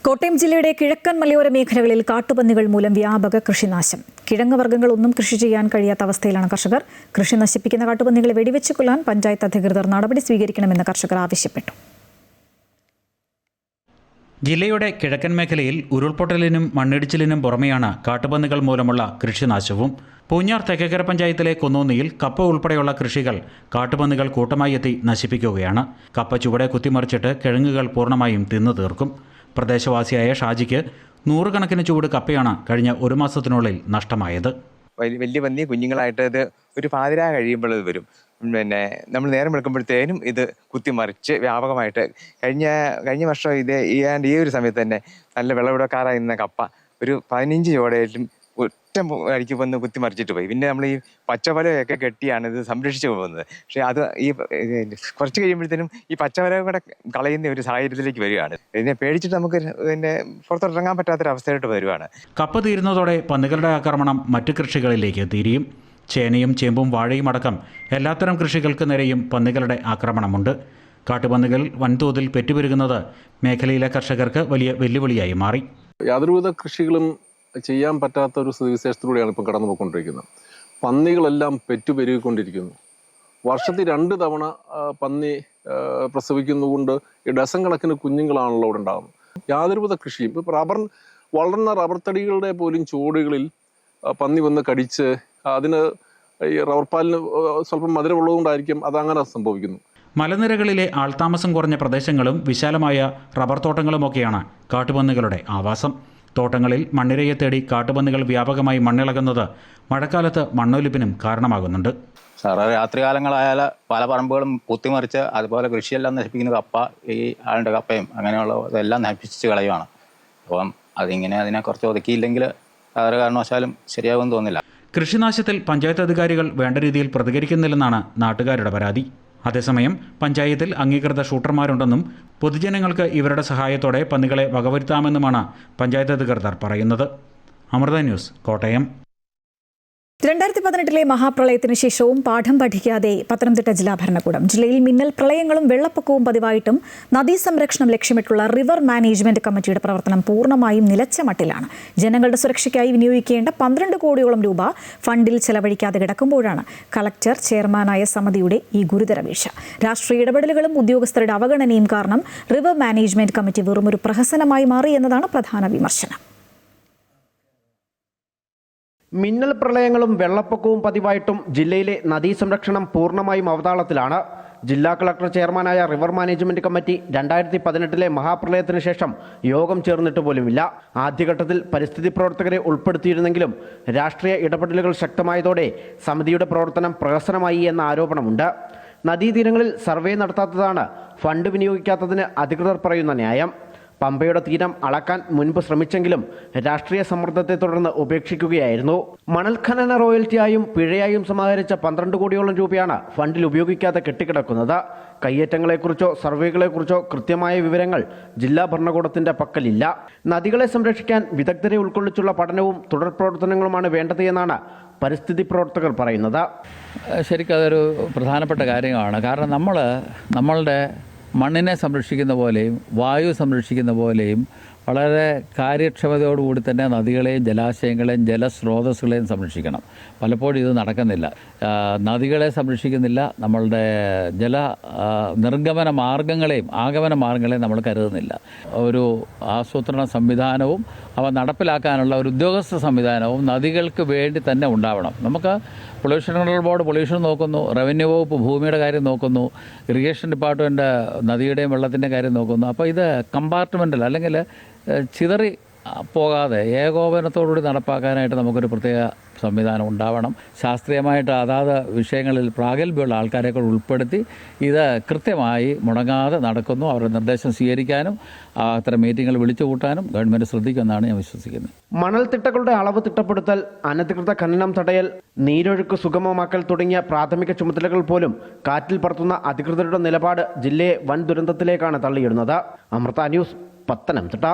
കോട്ടയം ജില്ലയുടെ കിഴക്കൻ മലയോര മേഖലകളിൽ കാട്ടുപന്നികൾ മൂലം വ്യാപക കൃഷിനാശം. കിഴങ്ങ് വർഗ്ഗങ്ങളൊന്നും കൃഷി ചെയ്യാൻ കഴിയാത്ത അവസ്ഥയിലാണ് കർഷകർ. കൃഷി നശിപ്പിക്കുന്ന കാട്ടുപന്നികളെ വെടിവെച്ച് കൊല്ലാൻ പഞ്ചായത്ത് അധികൃതർ നടപടി സ്വീകരിക്കണമെന്ന് കർഷകർ ആവശ്യപ്പെട്ടു. ജില്ലയുടെ കിഴക്കൻ മേഖലയിൽ ഉരുൾപൊട്ടലിനും മണ്ണിടിച്ചിലിനും പുറമെയാണ് കാട്ടുപന്നികൾ മൂലമുള്ള കൃഷിനാശവും. പൂഞ്ഞാർ തെക്കേക്കര പഞ്ചായത്തിലെ കുന്നോന്നിയിൽ കപ്പ ഉൾപ്പെടെയുള്ള കൃഷികൾ കാട്ടുപന്നികൾ കൂട്ടമായി എത്തി നശിപ്പിക്കുകയാണ്. കപ്പ ചുവടെ കുത്തിമറിച്ചിട്ട് കിഴങ്ങുകൾ പൂർണ്ണമായും തിന്നു തീർക്കും. പ്രദേശവാസിയായ ഷാജിക്ക് 100 കണക്കിന് ചൂട് കപ്പയാണ് കഴിഞ്ഞ 1 മാസത്തിനുള്ളിൽ നഷ്ടമായത്. വലിയ പന്നി കുഞ്ഞുങ്ങളായിട്ട് ഇത് ഒരു പാതിരാ കഴിയുമ്പോൾ ഇത് വരും. നമ്മൾ നേരം വെളുക്കുമ്പോഴത്തേനും ഇത് കുത്തിമറിച്ച് വ്യാപകമായിട്ട് കഴിഞ്ഞ വർഷം ഈ ഒരു സമയത്ത് തന്നെ നല്ല വിളവെടുക്കാറായി നിന്ന കപ്പ ഒരു 15 ചോടയിലും ഒറ്റ അടിക്ക് വന്ന് കുത്തിമറിച്ചിട്ട് പോയി. പിന്നെ നമ്മൾ ഈ പച്ചവലയൊക്കെ കെട്ടിയാണ് ഇത് സംരക്ഷിച്ചു പോകുന്നത്. പക്ഷേ അത് ഈ കുറച്ച് കഴിയുമ്പോഴത്തേനും ഈ പച്ചവലം കൂടെ കളയുന്ന ഒരു സാഹചര്യത്തിലേക്ക് വരികയാണ്. ഇതിനെ പേടിച്ചിട്ട് നമുക്ക് പുറത്തോട്ടിറങ്ങാൻ പറ്റാത്തൊരവസ്ഥയിലോട്ട് വരുവാണ്. കപ്പ തീരുന്നതോടെ പന്നികളുടെ ആക്രമണം മറ്റു കൃഷികളിലേക്ക് തിരിയും. ചേനയും ചേമ്പും വാഴയും അടക്കം എല്ലാത്തരം കൃഷികൾക്ക് നേരെയും പന്നികളുടെ ആക്രമണമുണ്ട്. കാട്ടുപന്നികൾ വൻതോതിൽ പെറ്റുപെരുകുന്നത് മേഖലയിലെ കർഷകർക്ക് വലിയ വെല്ലുവിളിയായി മാറി. യാതൊരുവിധ കൃഷികളും ചെയ്യാൻ പറ്റാത്ത ഒരു സ്ഥിതിവിശേഷത്തിലൂടെയാണ് ഇപ്പം കടന്നു പോയിക്കൊണ്ടിരിക്കുന്നത്. പന്നികളെല്ലാം പെറ്റുപെരുകിക്കൊണ്ടിരിക്കുന്നു. വർഷത്തിൽ 2 തവണ പന്നി പ്രസവിക്കുന്നതുകൊണ്ട് ഈ ഡസൻ കണക്കിന് കുഞ്ഞുങ്ങളാണല്ലോ ഇവിടെ ഉണ്ടാകുന്നത്. യാതൊരുവിധ കൃഷിയും ഇപ്പം വളർന്ന റബ്ബർ തടികളുടെ പോലും ചുവടുകളിൽ പന്നി വന്ന് കടിച്ച് അതിന് ഈ റബ്ബർ പാലിന് സ്വല്പം മധുരമുള്ളതുകൊണ്ടായിരിക്കും അതങ്ങനെ സംഭവിക്കുന്നു. മലനിരകളിലെ ആൾതാമസം കുറഞ്ഞ പ്രദേശങ്ങളും വിശാലമായ റബ്ബർ തോട്ടങ്ങളുമൊക്കെയാണ് കാട്ടുപന്നികളുടെ ആവാസം. തോട്ടങ്ങളിൽ മണ്ണിരയെ തേടി കാട്ടുപന്നികൾ വ്യാപകമായി മണ്ണിളകുന്നത് മഴക്കാലത്ത് മണ്ണൊലിപ്പിനും കാരണമാകുന്നുണ്ട്. സാറ് രാത്രികാലങ്ങളായാൽ പല പറമ്പുകളും കുത്തിമറിച്ച് അതുപോലെ കൃഷിയെല്ലാം നശിപ്പിക്കുന്ന കപ്പ, ഈ ആളുടെ കപ്പയും അങ്ങനെയുള്ള ഇതെല്ലാം നശിപ്പിച്ച് കളയുവാണ്. അപ്പം അതിനെ കുറച്ച് ഒതുക്കിയില്ലെങ്കിൽ വേറെ കാരണവശാലും ശരിയാകുമെന്ന് തോന്നുന്നില്ല. കൃഷിനാശത്തിൽ പഞ്ചായത്ത് അധികാരികൾ വേണ്ട രീതിയിൽ പ്രതികരിക്കുന്നില്ലെന്നാണ് നാട്ടുകാരുടെ പരാതി. അതേസമയം പഞ്ചായത്തിൽ അംഗീകൃത ഷൂട്ടർമാരുണ്ടെന്നും പൊതുജനങ്ങൾക്ക് ഇവരുടെ സഹായത്തോടെ പന്നികളെ വകവരുത്താമെന്നുമാണ് പഞ്ചായത്ത് അധികൃതർ പറയുന്നത്. അമൃത ന്യൂസ്, കോട്ടയം. 2018 മഹാപ്രളയത്തിന് ശേഷവും പാഠം പഠിക്കാതെ പത്തനംതിട്ട ജില്ലാ ഭരണകൂടം. ജില്ലയിൽ മിന്നൽ പ്രളയങ്ങളും വെള്ളപ്പൊക്കവും പതിവായിട്ടും നദീ സംരക്ഷണം ലക്ഷ്യമിട്ടുള്ള റിവർ മാനേജ്മെന്റ് കമ്മിറ്റിയുടെ പ്രവർത്തനം പൂർണ്ണമായും നിലച്ച മട്ടിലാണ്. ജനങ്ങളുടെ സുരക്ഷയ്ക്കായി വിനിയോഗിക്കേണ്ട 12 കോടിയോളം രൂപ ഫണ്ടിൽ ചെലവഴിക്കാതെ കിടക്കുമ്പോഴാണ് കളക്ടർ ചെയർമാനായ സമിതിയുടെ ഈ ഗുരുതര വീഴ്ച. രാഷ്ട്രീയ ഇടപെടലുകളും ഉദ്യോഗസ്ഥരുടെ അവഗണനയും കാരണം റിവർ മാനേജ്മെന്റ് കമ്മിറ്റി വെറുമൊരു പ്രഹസനമായി മാറി എന്നതാണ് പ്രധാന വിമർശനം. മിന്നൽ പ്രളയങ്ങളും വെള്ളപ്പൊക്കവും പതിവായിട്ടും ജില്ലയിലെ നദീ സംരക്ഷണം പൂർണ്ണമായും അവതാളത്തിലാണ്. ജില്ലാ കളക്ടർ ചെയർമാനായ റിവർ മാനേജ്മെന്റ് കമ്മിറ്റി 2018 മഹാപ്രളയത്തിന് ശേഷം യോഗം ചേർന്നിട്ട് പോലുമില്ല. ആദ്യഘട്ടത്തിൽ പരിസ്ഥിതി പ്രവർത്തകരെ ഉൾപ്പെടുത്തിയിരുന്നെങ്കിലും രാഷ്ട്രീയ ഇടപെടലുകൾ ശക്തമായതോടെ സമിതിയുടെ പ്രവർത്തനം പ്രഹസനമായി എന്ന ആരോപണമുണ്ട്. നദീതീരങ്ങളിൽ സർവേ നടത്താത്തതാണ് ഫണ്ട് വിനിയോഗിക്കാത്തതിന് അധികൃതർ പറയുന്ന ന്യായം. പമ്പയുടെ തീരം അളക്കാൻ മുൻപ് ശ്രമിച്ചെങ്കിലും രാഷ്ട്രീയ സമ്മർദ്ദത്തെ തുടർന്ന് ഉപേക്ഷിക്കുകയായിരുന്നു. മണൽ ഖനന റോയൽറ്റിയായും പിഴയായും സമാഹരിച്ച 12 കോടിയോളം രൂപയാണ് ഫണ്ടിൽ ഉപയോഗിക്കാതെ കെട്ടിക്കിടക്കുന്നത്. കയ്യേറ്റങ്ങളെക്കുറിച്ചോ സർവേകളെക്കുറിച്ചോ കൃത്യമായ വിവരങ്ങൾ ജില്ലാ ഭരണകൂടത്തിന്റെ പക്കലില്ല. നദികളെ സംരക്ഷിക്കാൻ വിദഗ്ധരെ ഉൾക്കൊള്ളിച്ചുള്ള പഠനവും തുടർ പ്രവർത്തനങ്ങളുമാണ് വേണ്ടത് എന്നാണ് പരിസ്ഥിതി പ്രവർത്തകർ പറയുന്നത്. ശരിക്കും അതൊരു പ്രധാനപ്പെട്ട കാര്യമാണ്. കാരണം നമ്മളുടെ മണ്ണിനെ സംരക്ഷിക്കുന്ന പോലെയും വായു സംരക്ഷിക്കുന്ന പോലെയും വളരെ കാര്യക്ഷമതയോടുകൂടി തന്നെ നദികളെയും ജലാശയങ്ങളെയും ജലസ്രോതസ്സുകളെയും സംരക്ഷിക്കണം. പലപ്പോഴും ഇത് നടക്കുന്നില്ല. നദികളെ സംരക്ഷിക്കുന്നില്ല, നമ്മളുടെ നിർഗമന മാർഗങ്ങളെയും ആഗമന മാർഗങ്ങളെയും നമ്മൾ കരുതുന്നില്ല. ഒരു ആസൂത്രണ സംവിധാനവും അവ നടപ്പിലാക്കാനുള്ള ഒരു ഉദ്യോഗസ്ഥ സംവിധാനവും നദികൾക്ക് വേണ്ടി തന്നെ ഉണ്ടാവണം. നമുക്ക് പൊല്യൂഷൻ കൺട്രോൾ ബോർഡ് പൊല്യൂഷൻ നോക്കുന്നു, റവന്യൂ വകുപ്പ് ഭൂമിയുടെ കാര്യം നോക്കുന്നു, ഇറിഗേഷൻ ഡിപ്പാർട്ട്മെൻറ്റ് നദിയുടെയും വെള്ളത്തിൻ്റെ കാര്യം നോക്കുന്നു. അപ്പോൾ ഇത് കമ്പാർട്ട്മെൻറ്റൽ അല്ലെങ്കിൽ ചിതറി പോകാതെ ഏകോപനത്തോടുകൂടി നടപ്പാക്കാനായിട്ട് നമുക്കൊരു പ്രത്യേക സംവിധാനം ഉണ്ടാവണം. ശാസ്ത്രീയമായിട്ട് അതാത് വിഷയങ്ങളിൽ പ്രാഗൽഭ്യമുള്ള ആൾക്കാരെയൊക്കെ ഉൾപ്പെടുത്തി ഇത് കൃത്യമായി മുടങ്ങാതെ നടക്കുന്നു. അവരുടെ നിർദ്ദേശം സ്വീകരിക്കാനും അത്തരം മീറ്റിങ്ങുകൾ വിളിച്ചു കൂട്ടാനും ഗവൺമെൻറ് ശ്രദ്ധിക്കുമെന്നാണ് ഞാൻ വിശ്വസിക്കുന്നത്. മണൽത്തിട്ടകളുടെ അളവ് തിട്ടപ്പെടുത്തൽ, അനധികൃത ഖനനം തടയൽ, നീരൊഴുക്ക് സുഗമമാക്കൽ തുടങ്ങിയ പ്രാഥമിക ചുമതലകൾ പോലും കാറ്റിൽ പറത്തുന്ന അധികൃതരുടെ നിലപാട് ജില്ലയെ വൻ ദുരന്തത്തിലേക്കാണ് തള്ളിയിടുന്നത്. അമൃത ന്യൂസ്, പത്തനംതിട്ട.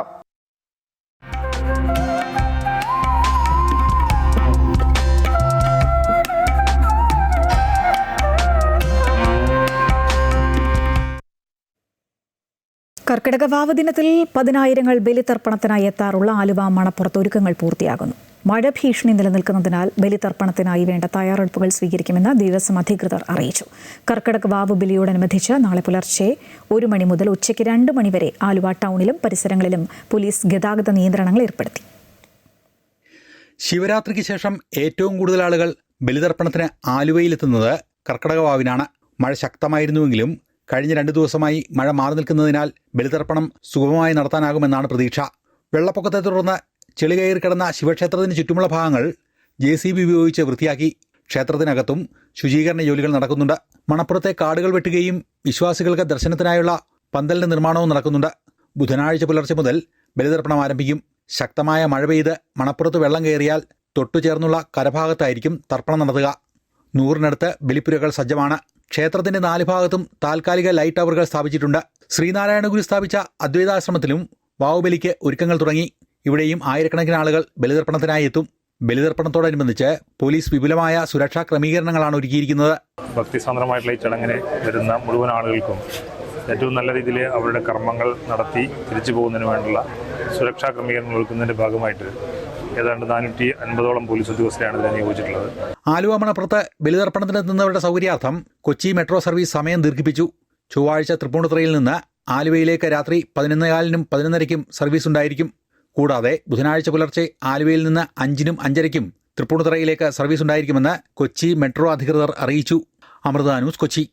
കർക്കിടക വാവ് ദിനത്തിൽ 10,000 ബലിതർപ്പണത്തിനായി എത്താറുള്ള ആലുവ മണപ്പുറത്ത് ഒരുക്കങ്ങൾ പൂർത്തിയാകുന്നു. മഴ ഭീഷണി നിലനിൽക്കുന്നതിനാൽ ബലിതർപ്പണത്തിനായി വേണ്ട തയ്യാറെടുപ്പുകൾ സ്വീകരിക്കുമെന്ന് ദേവസ്വം അധികൃതർ അറിയിച്ചു. കർക്കിടക വാവ് ബലിയോടനുബന്ധിച്ച് നാളെ പുലർച്ചെ 1 മണി മുതൽ ഉച്ചയ്ക്ക് 2 മണി വരെ ആലുവ ടൗണിലും പരിസരങ്ങളിലും പോലീസ് ഗതാഗത നിയന്ത്രണങ്ങൾ ഏർപ്പെടുത്തി. ശിവരാത്രിക്ക് ശേഷം ഏറ്റവും കൂടുതൽ ആളുകൾ ബലിതർപ്പണത്തിന് ആലുവയിലെത്തുന്നത് കർക്കിടക വാവിനാണ്. മഴ ശക്തമായിരുന്നുവെങ്കിലും കഴിഞ്ഞ 2 ദിവസമായി മഴ മാറി നിൽക്കുന്നതിനാൽ ബലിതർപ്പണം സുഗമമായി നടത്താനാകുമെന്നാണ് പ്രതീക്ഷ. വെള്ളപ്പൊക്കത്തെ തുടർന്ന് ചെളി കയറി കിടന്ന ശിവക്ഷേത്രത്തിന് ചുറ്റുമുള്ള ഭാഗങ്ങൾ JCB ഉപയോഗിച്ച് വൃത്തിയാക്കി. ക്ഷേത്രത്തിനകത്തും ശുചീകരണ ജോലികൾ നടക്കുന്നുണ്ട്. മണപ്പുറത്തെ കാടുകൾ വെട്ടുകയും വിശ്വാസികൾക്ക് ദർശനത്തിനായുള്ള പന്തലിന്റെ നിർമ്മാണവും നടക്കുന്നുണ്ട്. ബുധനാഴ്ച പുലർച്ചെ മുതൽ ബലിതർപ്പണം ആരംഭിക്കും. ശക്തമായ മഴ പെയ്ത് മണപ്പുറത്ത് വെള്ളം കയറിയാൽ തൊട്ടുചേർന്നുള്ള കരഭാഗത്തായിരിക്കും തർപ്പണം നടത്തുക. 100-നടുത്ത് ബലിപ്പുരകൾ സജ്ജമാണ്. ക്ഷേത്രത്തിന്റെ 4 ഭാഗത്തും താൽക്കാലിക ലൈറ്റ് ടവറുകൾ സ്ഥാപിച്ചിട്ടുണ്ട്. ശ്രീനാരായണ ഗുരു സ്ഥാപിച്ച അദ്വൈതാശ്രമത്തിലും വാവുബലിക്ക് ഒരുക്കങ്ങൾ തുടങ്ങി. ഇവിടെയും ആയിരക്കണക്കിന് ആളുകൾ ബലിതർപ്പണത്തിനായി എത്തും. ബലിതർപ്പണത്തോടനുബന്ധിച്ച് പോലീസ് വിപുലമായ സുരക്ഷാ ക്രമീകരണങ്ങളാണ് ഒരുക്കിയിരിക്കുന്നത്. ഭക്തിസാന്ദ്രമായിട്ടുള്ള ഈ ചടങ്ങിന് വരുന്ന മുഴുവൻ ആളുകൾക്കും ഏറ്റവും നല്ല രീതിയിൽ അവരുടെ കർമ്മങ്ങൾ നടത്തി തിരിച്ചു പോകുന്നതിന് വേണ്ടിയുള്ള സുരക്ഷാ ക്രമീകരണങ്ങൾ ഒരുക്കുന്നതിൻ്റെ ഭാഗമായിട്ട് ഏതാണ്ട് 450ഓളം പോലീസ് ഉദ്യോഗസ്ഥരെയാണ് ഇതിനെ നിയോഗിച്ചിട്ടുള്ളത്. ആലുവ മണപ്പുറത്ത് ബലിതർപ്പണത്തിനെത്തുന്നവരുടെ സൗകര്യാർത്ഥം കൊച്ചി മെട്രോ സർവീസ് സമയം ദീർഘിപ്പിച്ചു. ചൊവ്വാഴ്ച തൃപ്പൂണിത്തുറയിൽ നിന്ന് ആലുവയിലേക്ക് രാത്രി 11:15-നും 11:30-നും സർവീസ് ഉണ്ടായിരിക്കും. കൂടാതെ ബുധനാഴ്ച പുലർച്ചെ ആലുവയിൽ നിന്ന് 5-നും 5:30-ക്കും തൃപ്പൂണിത്തുറയിലേക്ക് സർവീസ് ഉണ്ടായിരിക്കുമെന്ന് കൊച്ചി മെട്രോ അധികൃതർ അറിയിച്ചു. അമൃത ന്യൂസ്, കൊച്ചി.